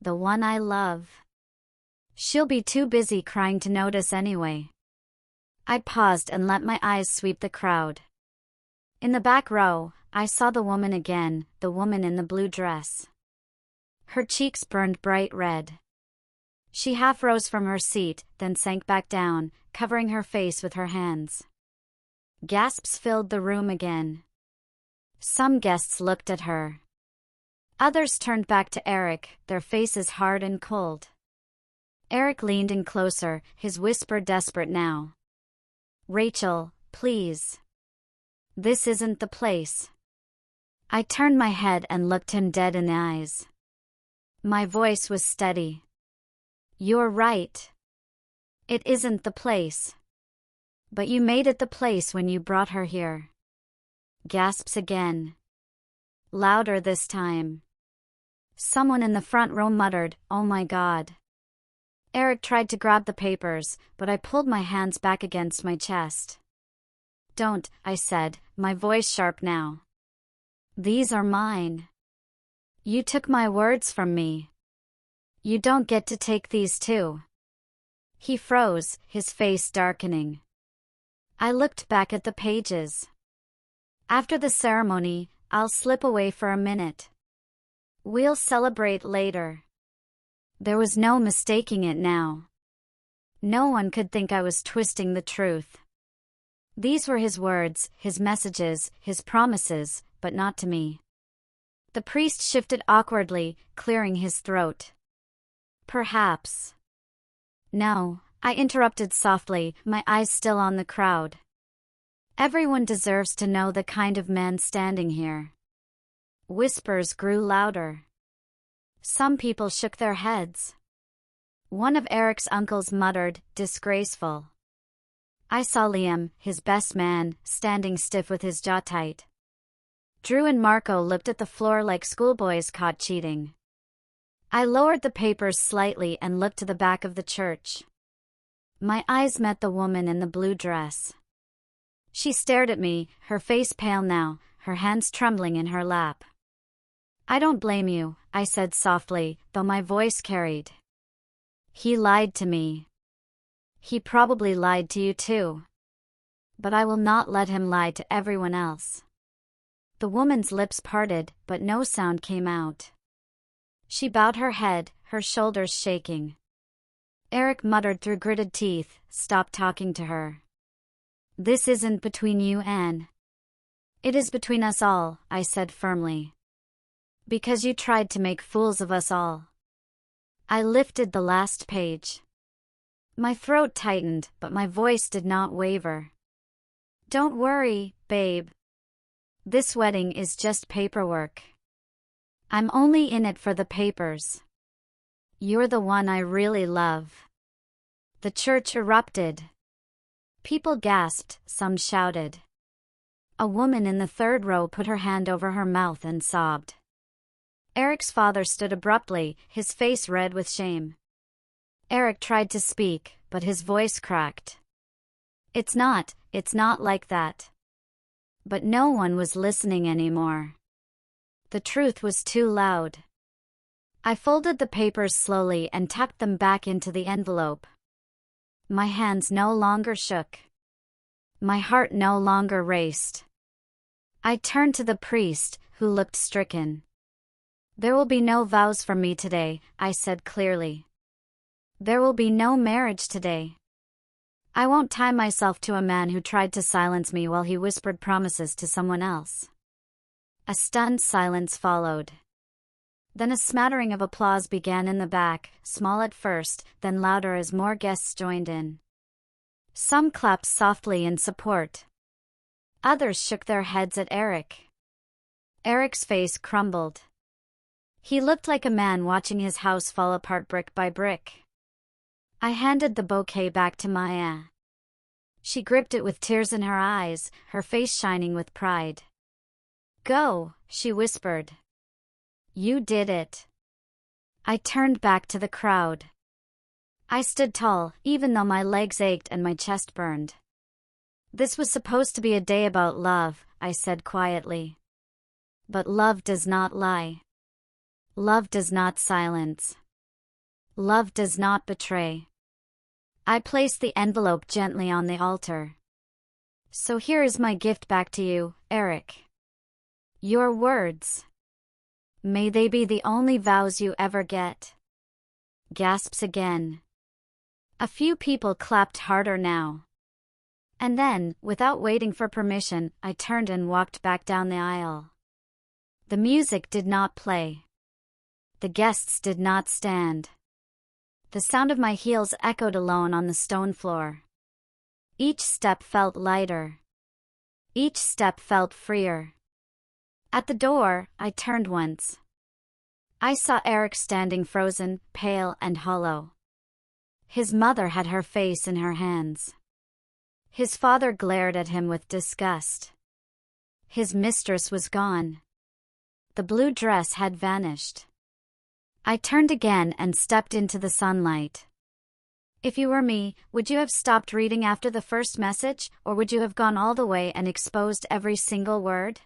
The one I love. She'll be too busy crying to notice anyway." I paused and let my eyes sweep the crowd. In the back row, I saw the woman again, the woman in the blue dress. Her cheeks burned bright red. She half rose from her seat, then sank back down, covering her face with her hands. Gasps filled the room again. Some guests looked at her. Others turned back to Eric, their faces hard and cold. Eric leaned in closer, his whisper desperate now. "Rachel, please. This isn't the place." I turned my head and looked him dead in the eyes. My voice was steady. "You're right. It isn't the place. But you made it the place when you brought her here." Gasps again. Louder this time. Someone in the front row muttered, "Oh my God." Eric tried to grab the papers, but I pulled my hands back against my chest. "Don't," I said, my voice sharp now. "These are mine. You took my words from me. You don't get to take these too." He froze, his face darkening. I looked back at the pages. "After the ceremony, I'll slip away for a minute. We'll celebrate later." There was no mistaking it now. No one could think I was twisting the truth. These were his words, his messages, his promises, but not to me. The priest shifted awkwardly, clearing his throat. "Perhaps." "No," I interrupted softly, my eyes still on the crowd. "Everyone deserves to know the kind of man standing here." Whispers grew louder. Some people shook their heads. One of Eric's uncles muttered, "Disgraceful." I saw Liam, his best man, standing stiff with his jaw tight. Drew and Marco looked at the floor like schoolboys caught cheating. I lowered the papers slightly and looked to the back of the church. My eyes met the woman in the blue dress. She stared at me, her face pale now, her hands trembling in her lap. "I don't blame you," I said softly, though my voice carried. "He lied to me. He probably lied to you too. But I will not let him lie to everyone else." The woman's lips parted, but no sound came out. She bowed her head, her shoulders shaking. Eric muttered through gritted teeth, "Stop talking to her. This isn't between you and..." "It is between us all," I said firmly. "Because you tried to make fools of us all." I lifted the last page. My throat tightened, but my voice did not waver. "Don't worry, babe. This wedding is just paperwork. I'm only in it for the papers. You're the one I really love." The church erupted. People gasped, some shouted. A woman in the third row put her hand over her mouth and sobbed. Eric's father stood abruptly, his face red with shame. Eric tried to speak, but his voice cracked. It's not like that." But no one was listening anymore. The truth was too loud. I folded the papers slowly and tucked them back into the envelope. My hands no longer shook. My heart no longer raced. I turned to the priest, who looked stricken. "There will be no vows from me today," I said clearly. "There will be no marriage today. I won't tie myself to a man who tried to silence me while he whispered promises to someone else." A stunned silence followed. Then a smattering of applause began in the back, small at first, then louder as more guests joined in. Some clapped softly in support. Others shook their heads at Eric. Eric's face crumbled. He looked like a man watching his house fall apart brick by brick. I handed the bouquet back to Maya. She gripped it with tears in her eyes, her face shining with pride. "Go," she whispered. "You did it." I turned back to the crowd. I stood tall, even though my legs ached and my chest burned. "This was supposed to be a day about love," I said quietly. "But love does not lie. Love does not silence. Love does not betray." I placed the envelope gently on the altar. "So here is my gift back to you, Eric. Your words. May they be the only vows you ever get." Gasps again. A few people clapped harder now. And then, without waiting for permission, I turned and walked back down the aisle. The music did not play. The guests did not stand. The sound of my heels echoed alone on the stone floor. Each step felt lighter. Each step felt freer. At the door, I turned once. I saw Eric standing frozen, pale and hollow. His mother had her face in her hands. His father glared at him with disgust. His mistress was gone. The blue dress had vanished. I turned again and stepped into the sunlight. If you were me, would you have stopped reading after the first message, or would you have gone all the way and exposed every single word?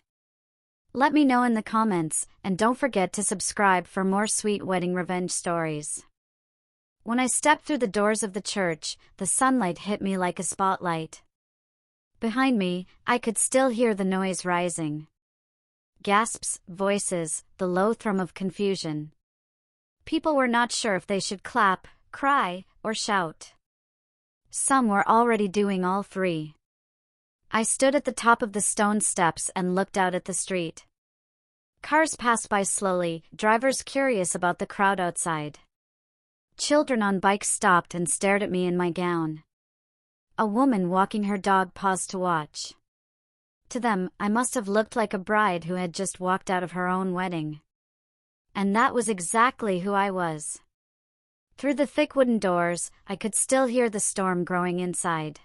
Let me know in the comments, and don't forget to subscribe for more sweet wedding revenge stories. When I stepped through the doors of the church, the sunlight hit me like a spotlight. Behind me, I could still hear the noise rising. Gasps, voices, the low thrum of confusion. People were not sure if they should clap, cry, or shout. Some were already doing all three. I stood at the top of the stone steps and looked out at the street. Cars passed by slowly, drivers curious about the crowd outside. Children on bikes stopped and stared at me in my gown. A woman walking her dog paused to watch. To them, I must have looked like a bride who had just walked out of her own wedding. And that was exactly who I was. Through the thick wooden doors, I could still hear the storm growing inside.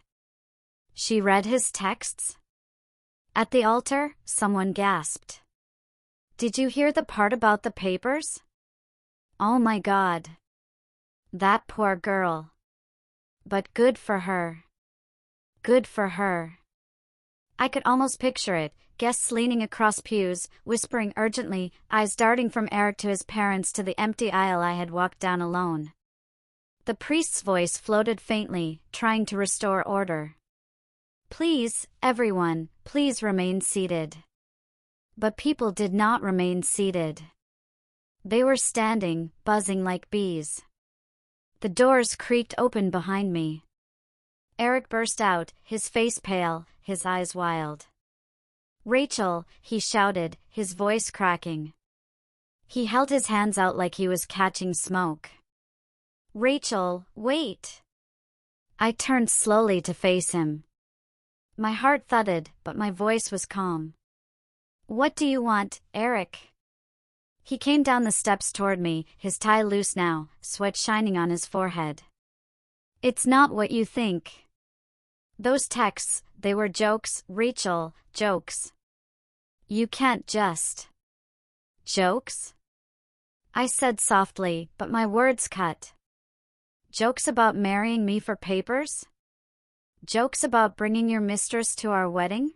She read his texts? At the altar, someone gasped. Did you hear the part about the papers? Oh my God. That poor girl. But good for her. Good for her. I could almost picture it, guests leaning across pews, whispering urgently, eyes darting from Eric to his parents to the empty aisle I had walked down alone. The priest's voice floated faintly, trying to restore order. Please, everyone, please remain seated. But people did not remain seated. They were standing, buzzing like bees. The doors creaked open behind me. Eric burst out, his face pale, his eyes wild. Rachel, he shouted, his voice cracking. He held his hands out like he was catching smoke. Rachel, wait! I turned slowly to face him. My heart thudded, but my voice was calm. What do you want, Eric? He came down the steps toward me, his tie loose now, sweat shining on his forehead. It's not what you think. Those texts, they were jokes, Rachel, jokes. You can't just. Jokes? I said softly, but my words cut. Jokes about marrying me for papers? Jokes about bringing your mistress to our wedding?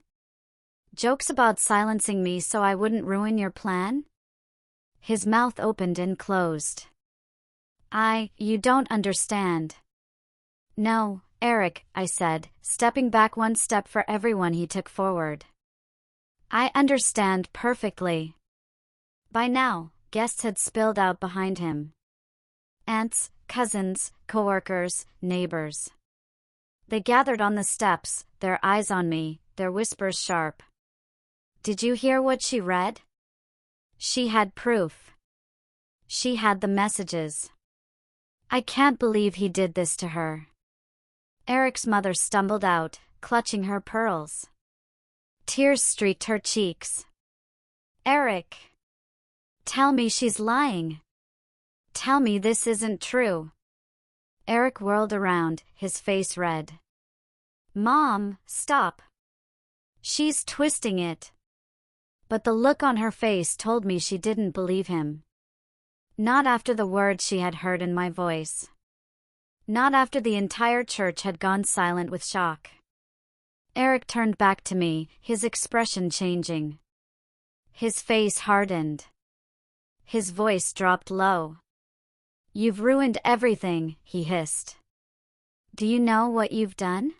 Jokes about silencing me so I wouldn't ruin your plan? His mouth opened and closed. You don't understand. No, Eric, I said, stepping back one step for everyone he took forward. I understand perfectly. By now, guests had spilled out behind him. Aunts, cousins, coworkers, neighbors. They gathered on the steps, their eyes on me, their whispers sharp. Did you hear what she read? She had proof. She had the messages. I can't believe he did this to her. Eric's mother stumbled out, clutching her pearls. Tears streaked her cheeks. Eric! Tell me she's lying. Tell me this isn't true. Eric whirled around, his face red. Mom, stop. She's twisting it. But the look on her face told me she didn't believe him. Not after the words she had heard in my voice. Not after the entire church had gone silent with shock. Eric turned back to me, his expression changing. His face hardened. His voice dropped low. You've ruined everything, he hissed. Do you know what you've done?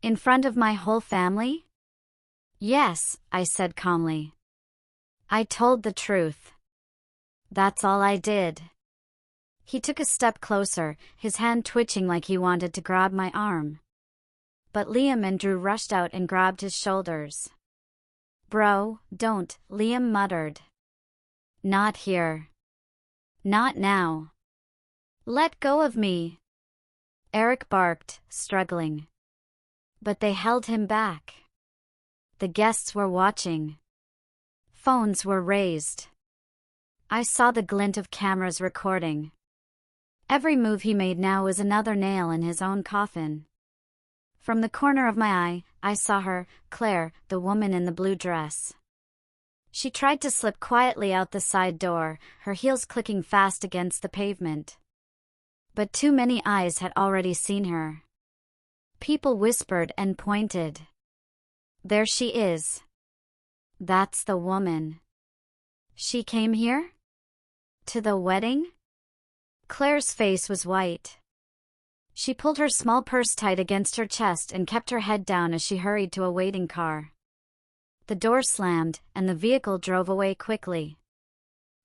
In front of my whole family? Yes, I said calmly. I told the truth. That's all I did. He took a step closer, his hand twitching like he wanted to grab my arm. But Liam and Drew rushed out and grabbed his shoulders. Bro, don't, Liam muttered. Not here. Not now. Let go of me. Eric barked, struggling. But they held him back. The guests were watching. Phones were raised. I saw the glint of cameras recording. Every move he made now was another nail in his own coffin. From the corner of my eye, I saw her, Claire, the woman in the blue dress. She tried to slip quietly out the side door, her heels clicking fast against the pavement. But too many eyes had already seen her. People whispered and pointed. There she is. That's the woman. She came here? To the wedding? Claire's face was white. She pulled her small purse tight against her chest and kept her head down as she hurried to a waiting car. The door slammed, and the vehicle drove away quickly.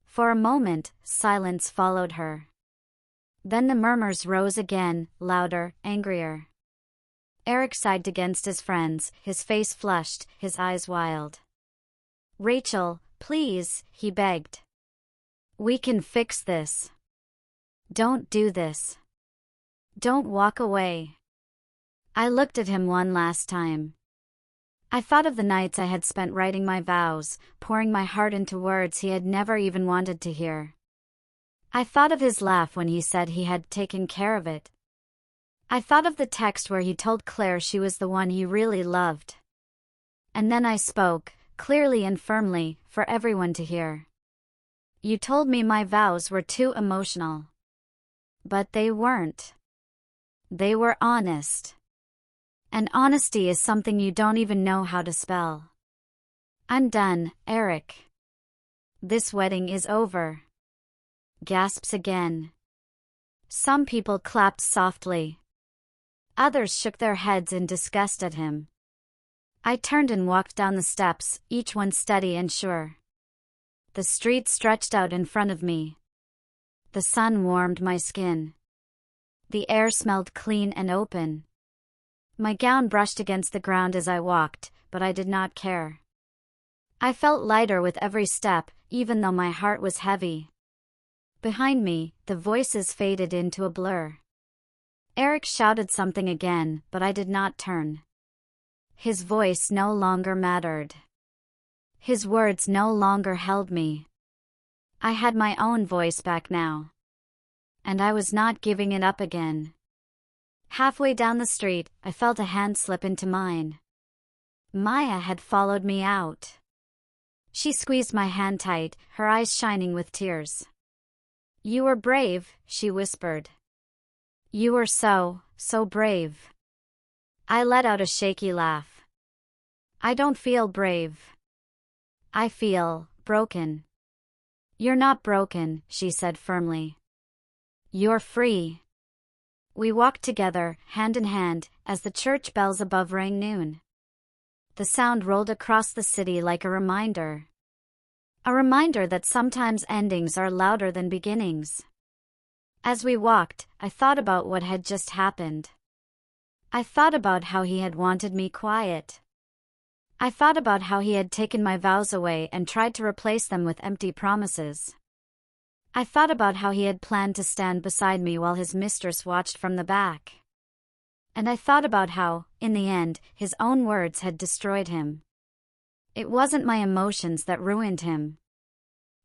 For a moment, silence followed her. Then the murmurs rose again, louder, angrier. Eric sighed against his friends, his face flushed, his eyes wild. "Rachel, please," he begged. "We can fix this. Don't do this. Don't walk away." I looked at him one last time. I thought of the nights I had spent writing my vows, pouring my heart into words he had never even wanted to hear. I thought of his laugh when he said he had taken care of it. I thought of the text where he told Claire she was the one he really loved. And then I spoke, clearly and firmly, for everyone to hear. "You told me my vows were too emotional." But they weren't. They were honest. And honesty is something you don't even know how to spell. "I'm done, Eric. This wedding is over." Gasps again. Some people clapped softly. Others shook their heads in disgust at him. I turned and walked down the steps, each one steady and sure. The street stretched out in front of me. The sun warmed my skin. The air smelled clean and open. My gown brushed against the ground as I walked, but I did not care. I felt lighter with every step, even though my heart was heavy. Behind me, the voices faded into a blur. Eric shouted something again, but I did not turn. His voice no longer mattered. His words no longer held me. I had my own voice back now. And I was not giving it up again. Halfway down the street, I felt a hand slip into mine. Maya had followed me out. She squeezed my hand tight, her eyes shining with tears. "You were brave," she whispered. "You were so brave." I let out a shaky laugh. "I don't feel brave. I feel broken." "You're not broken," she said firmly. "You're free." We walked together, hand in hand, as the church bells above rang noon. The sound rolled across the city like a reminder. A reminder that sometimes endings are louder than beginnings. As we walked, I thought about what had just happened. I thought about how he had wanted me quiet. I thought about how he had taken my vows away and tried to replace them with empty promises. I thought about how he had planned to stand beside me while his mistress watched from the back. And I thought about how, in the end, his own words had destroyed him. It wasn't my emotions that ruined him.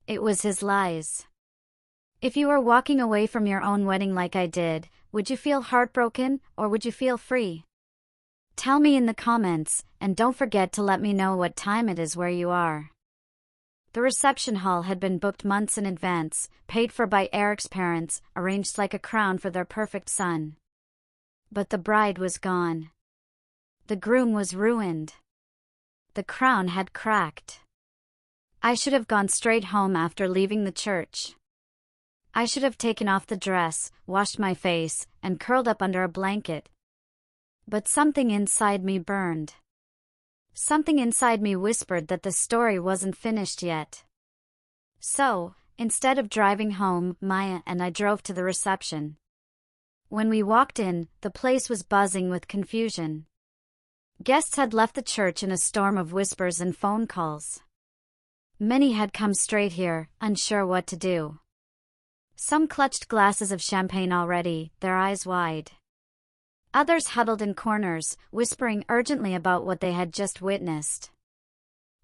It was his lies. If you were walking away from your own wedding like I did, would you feel heartbroken, or would you feel free? Tell me in the comments, and don't forget to let me know what time it is where you are. The reception hall had been booked months in advance, paid for by Eric's parents, arranged like a crown for their perfect son. But the bride was gone. The groom was ruined. The crown had cracked. I should have gone straight home after leaving the church. I should have taken off the dress, washed my face, and curled up under a blanket. But something inside me burned. Something inside me whispered that the story wasn't finished yet. So, instead of driving home, Maya and I drove to the reception. When we walked in, the place was buzzing with confusion. Guests had left the church in a storm of whispers and phone calls. Many had come straight here, unsure what to do. Some clutched glasses of champagne already, their eyes wide. Others huddled in corners, whispering urgently about what they had just witnessed.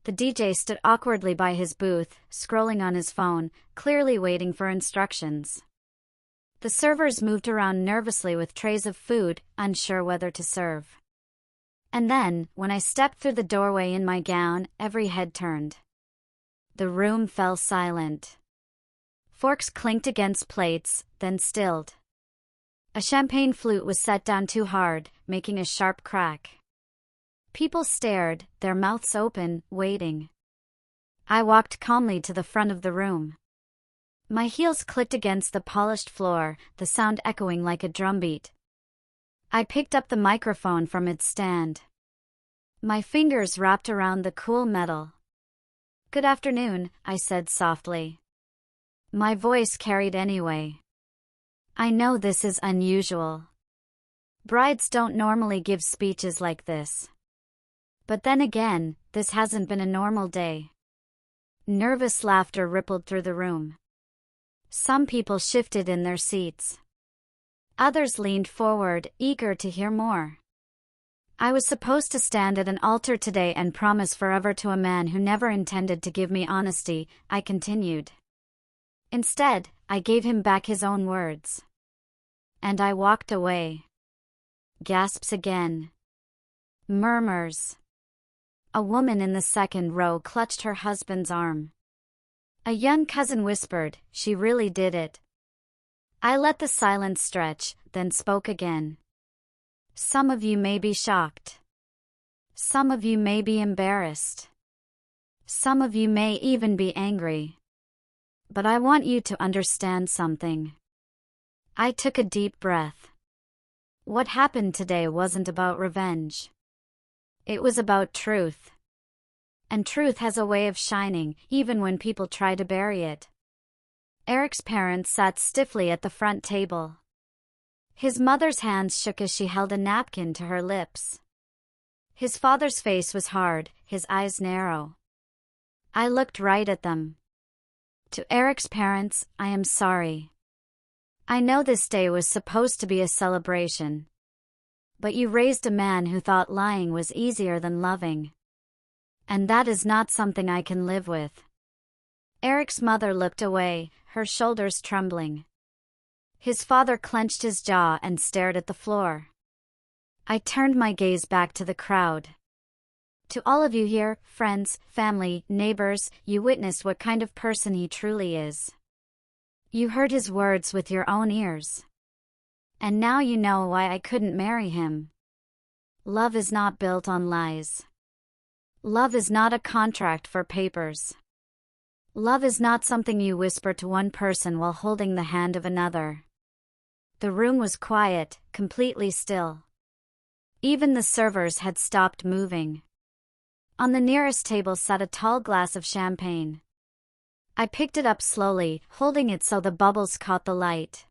The DJ stood awkwardly by his booth, scrolling on his phone, clearly waiting for instructions. The servers moved around nervously with trays of food, unsure whether to serve. And then, when I stepped through the doorway in my gown, every head turned. The room fell silent. Forks clinked against plates, then stilled. A champagne flute was set down too hard, making a sharp crack. People stared, their mouths open, waiting. I walked calmly to the front of the room. My heels clicked against the polished floor, the sound echoing like a drumbeat. I picked up the microphone from its stand. My fingers wrapped around the cool metal. "Good afternoon," I said softly. My voice carried anyway. "I know this is unusual. Brides don't normally give speeches like this. But then again, this hasn't been a normal day." Nervous laughter rippled through the room. Some people shifted in their seats. Others leaned forward, eager to hear more. I was supposed to stand at an altar today and promise forever to a man who never intended to give me honesty, I continued. Instead, I gave him back his own words. And I walked away. Gasps again. Murmurs. A woman in the second row clutched her husband's arm. A young cousin whispered, "She really did it." I let the silence stretch, then spoke again. "Some of you may be shocked. Some of you may be embarrassed. Some of you may even be angry. But I want you to understand something." I took a deep breath. What happened today wasn't about revenge. It was about truth. And truth has a way of shining, even when people try to bury it. Eric's parents sat stiffly at the front table. His mother's hands shook as she held a napkin to her lips. His father's face was hard, his eyes narrow. I looked right at them. To Eric's parents, I am sorry. I know this day was supposed to be a celebration. But you raised a man who thought lying was easier than loving. And that is not something I can live with. Eric's mother looked away, her shoulders trembling. His father clenched his jaw and stared at the floor. I turned my gaze back to the crowd. To all of you here, friends, family, neighbors, you witnessed what kind of person he truly is. You heard his words with your own ears. And now you know why I couldn't marry him. Love is not built on lies. Love is not a contract for papers. Love is not something you whisper to one person while holding the hand of another. The room was quiet, completely still. Even the servers had stopped moving. On the nearest table sat a tall glass of champagne. I picked it up slowly, holding it so the bubbles caught the light.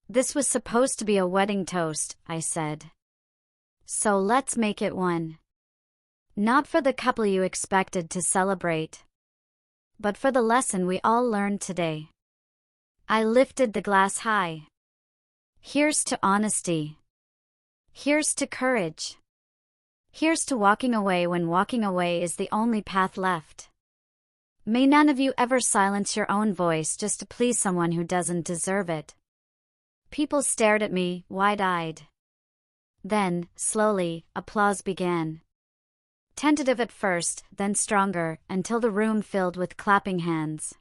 "This was supposed to be a wedding toast," I said. "So let's make it one. Not for the couple you expected to celebrate, but for the lesson we all learned today." I lifted the glass high. Here's to honesty. Here's to courage. Here's to walking away when walking away is the only path left. May none of you ever silence your own voice just to please someone who doesn't deserve it. People stared at me, wide-eyed. Then, slowly, applause began. Tentative at first, then stronger, until the room filled with clapping hands.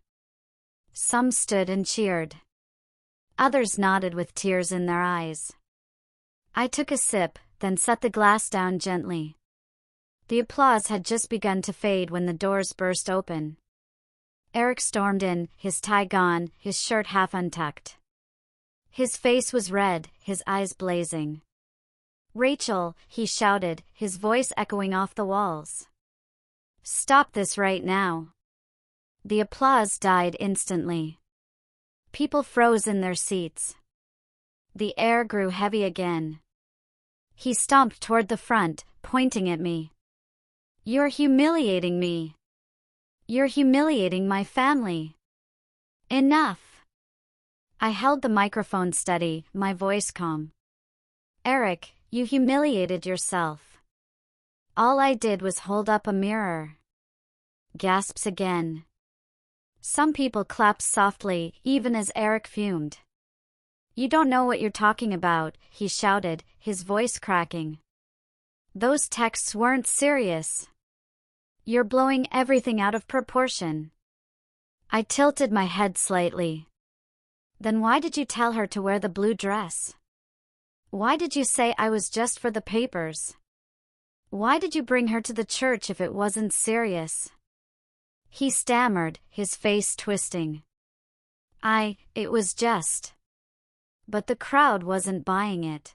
Some stood and cheered. Others nodded with tears in their eyes. I took a sip, then set the glass down gently. The applause had just begun to fade when the doors burst open. Eric stormed in, his tie gone, his shirt half untucked. His face was red, his eyes blazing. "Rachel," he shouted, his voice echoing off the walls. "Stop this right now." The applause died instantly. People froze in their seats. The air grew heavy again. He stomped toward the front, pointing at me. "You're humiliating me. You're humiliating my family. Enough." I held the microphone steady, my voice calm. "Eric, you humiliated yourself. All I did was hold up a mirror." Gasps again. Some people clapped softly, even as Eric fumed. "You don't know what you're talking about," he shouted, his voice cracking. "Those texts weren't serious. You're blowing everything out of proportion." I tilted my head slightly. "Then why did you tell her to wear the blue dress?" Why did you say I was just for the papers? Why did you bring her to the church if it wasn't serious? He stammered, his face twisting. It was just. But the crowd wasn't buying it.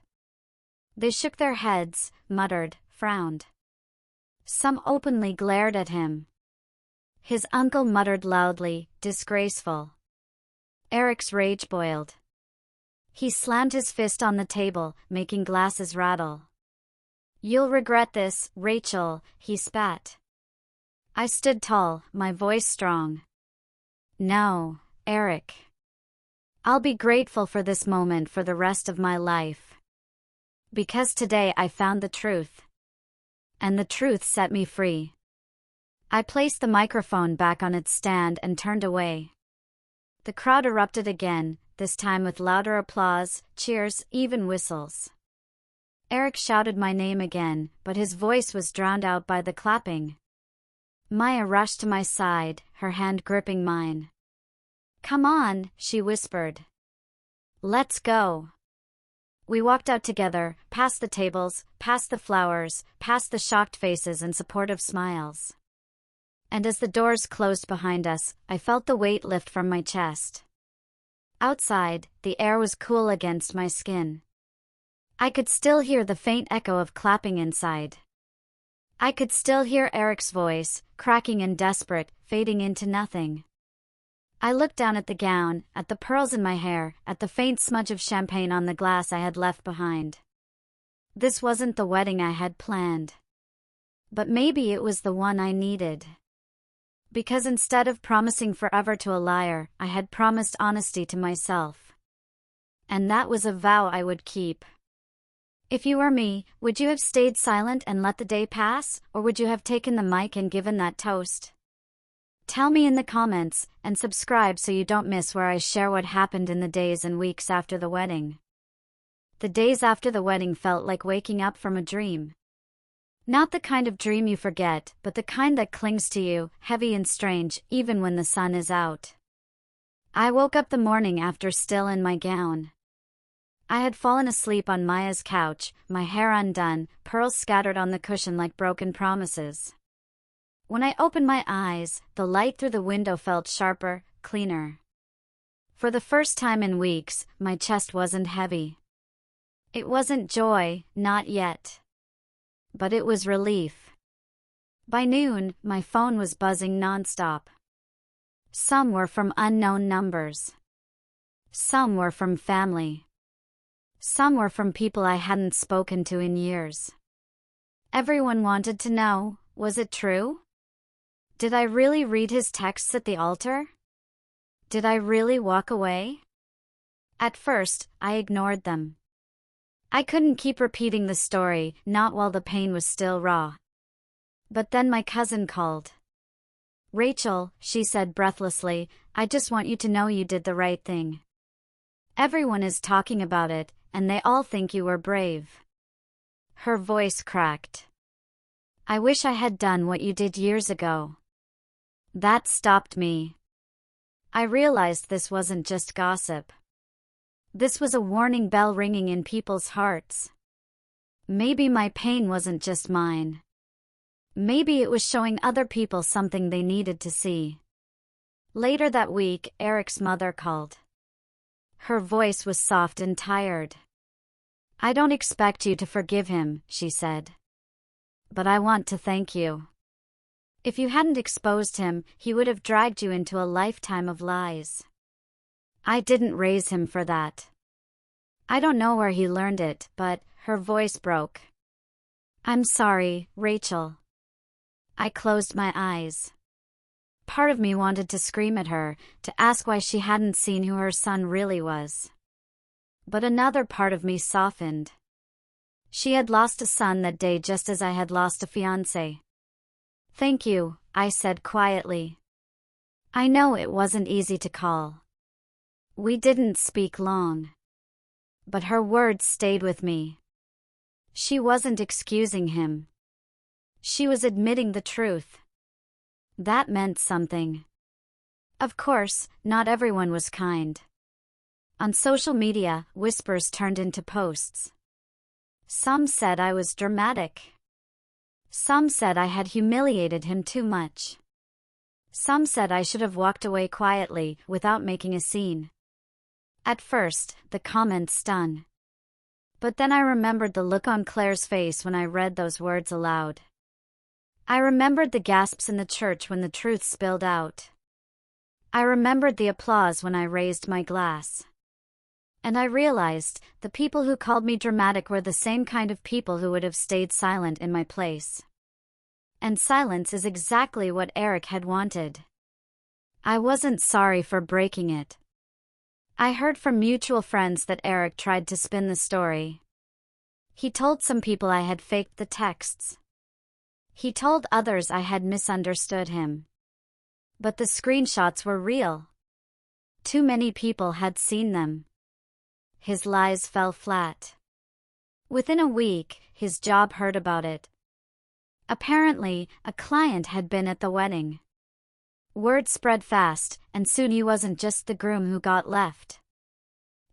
They shook their heads, muttered, frowned. Some openly glared at him. His uncle muttered loudly, disgraceful. Eric's rage boiled. He slammed his fist on the table, making glasses rattle. You'll regret this, Rachel, he spat. I stood tall, my voice strong. No, Eric. I'll be grateful for this moment for the rest of my life. Because today I found the truth. And the truth set me free. I placed the microphone back on its stand and turned away. The crowd erupted again, this time with louder applause, cheers, even whistles. Eric shouted my name again, but his voice was drowned out by the clapping. Maya rushed to my side, her hand gripping mine. Come on, she whispered. Let's go. We walked out together, past the tables, past the flowers, past the shocked faces and supportive smiles. And as the doors closed behind us, I felt the weight lift from my chest. Outside, the air was cool against my skin. I could still hear the faint echo of clapping inside. I could still hear Eric's voice, cracking and desperate, fading into nothing. I looked down at the gown, at the pearls in my hair, at the faint smudge of champagne on the glass I had left behind. This wasn't the wedding I had planned. But maybe it was the one I needed. Because instead of promising forever to a liar, I had promised honesty to myself. And that was a vow I would keep. If you were me, would you have stayed silent and let the day pass, or would you have taken the mic and given that toast? Tell me in the comments, and subscribe so you don't miss where I share what happened in the days and weeks after the wedding. The days after the wedding felt like waking up from a dream. Not the kind of dream you forget, but the kind that clings to you, heavy and strange, even when the sun is out. I woke up the morning after still in my gown. I had fallen asleep on Maya's couch, my hair undone, pearls scattered on the cushion like broken promises. When I opened my eyes, the light through the window felt sharper, cleaner. For the first time in weeks, my chest wasn't heavy. It wasn't joy, not yet. But it was relief. By noon, my phone was buzzing nonstop. Some were from unknown numbers. Some were from family. Some were from people I hadn't spoken to in years. Everyone wanted to know, was it true? Did I really read his texts at the altar? Did I really walk away? At first, I ignored them. I couldn't keep repeating the story, not while the pain was still raw. But then my cousin called. Rachel, she said breathlessly, I just want you to know you did the right thing. Everyone is talking about it, and they all think you were brave. Her voice cracked. I wish I had done what you did years ago. That stopped me. I realized this wasn't just gossip. This was a warning bell ringing in people's hearts. Maybe my pain wasn't just mine. Maybe it was showing other people something they needed to see. Later that week, Eric's mother called. Her voice was soft and tired. I don't expect you to forgive him, she said. But I want to thank you. If you hadn't exposed him, he would have dragged you into a lifetime of lies. I didn't raise him for that. I don't know where he learned it, but her voice broke. I'm sorry, Rachel. I closed my eyes. Part of me wanted to scream at her, to ask why she hadn't seen who her son really was. But another part of me softened. She had lost a son that day just as I had lost a fiancé. Thank you, I said quietly. I know it wasn't easy to call. We didn't speak long. But her words stayed with me. She wasn't excusing him. She was admitting the truth. That meant something. Of course, not everyone was kind. On social media, whispers turned into posts. Some said I was dramatic. Some said I had humiliated him too much. Some said I should have walked away quietly, without making a scene. At first, the comments stung. But then I remembered the look on Claire's face when I read those words aloud. I remembered the gasps in the church when the truth spilled out. I remembered the applause when I raised my glass. And I realized the people who called me dramatic were the same kind of people who would have stayed silent in my place. And silence is exactly what Eric had wanted. I wasn't sorry for breaking it. I heard from mutual friends that Eric tried to spin the story. He told some people I had faked the texts. He told others I had misunderstood him. But the screenshots were real. Too many people had seen them. His lies fell flat. Within a week, his job heard about it. Apparently, a client had been at the wedding. Word spread fast, and soon he wasn't just the groom who got left.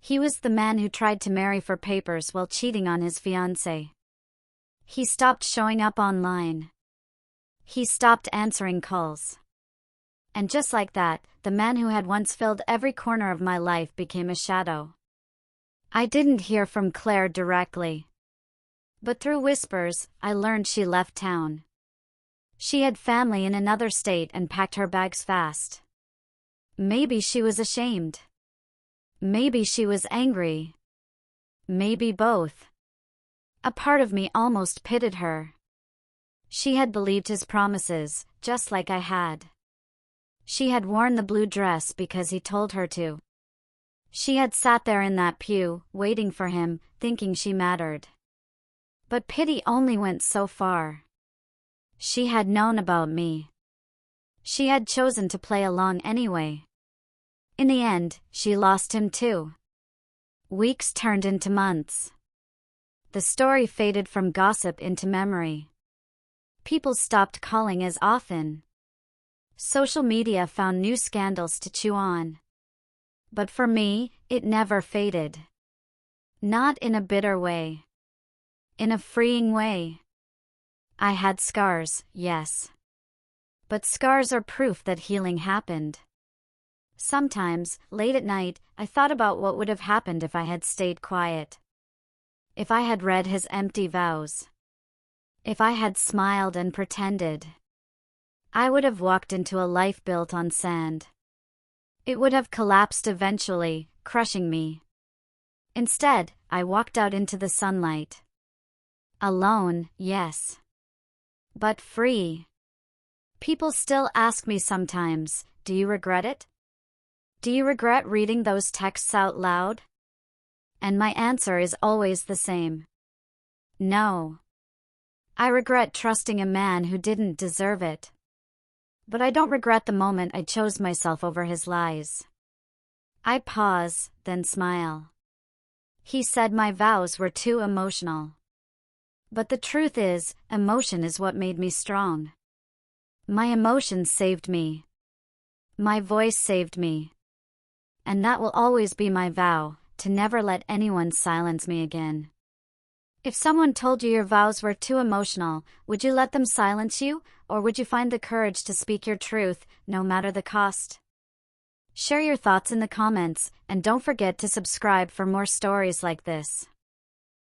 He was the man who tried to marry for papers while cheating on his fiancé. He stopped showing up online. He stopped answering calls. And just like that, the man who had once filled every corner of my life became a shadow. I didn't hear from Claire directly. But through whispers, I learned she left town. She had family in another state and packed her bags fast. Maybe she was ashamed. Maybe she was angry. Maybe both. A part of me almost pitied her. She had believed his promises, just like I had. She had worn the blue dress because he told her to. She had sat there in that pew, waiting for him, thinking she mattered. But pity only went so far. She had known about me. She had chosen to play along anyway. In the end, she lost him too. Weeks turned into months. The story faded from gossip into memory. People stopped calling as often. Social media found new scandals to chew on. But for me, it never faded. Not in a bitter way. In a freeing way. I had scars, yes. But scars are proof that healing happened. Sometimes, late at night, I thought about what would have happened if I had stayed quiet. If I had read his empty vows. If I had smiled and pretended. I would have walked into a life built on sand. It would have collapsed eventually, crushing me. Instead, I walked out into the sunlight. Alone, yes. But free. People still ask me sometimes, do you regret it? Do you regret reading those texts out loud? And my answer is always the same. No. I regret trusting a man who didn't deserve it. But I don't regret the moment I chose myself over his lies. I pause, then smile. He said my vows were too emotional. But the truth is, emotion is what made me strong. My emotions saved me. My voice saved me. And that will always be my vow, to never let anyone silence me again. If someone told you your vows were too emotional, would you let them silence you, or would you find the courage to speak your truth, no matter the cost? Share your thoughts in the comments, and don't forget to subscribe for more stories like this.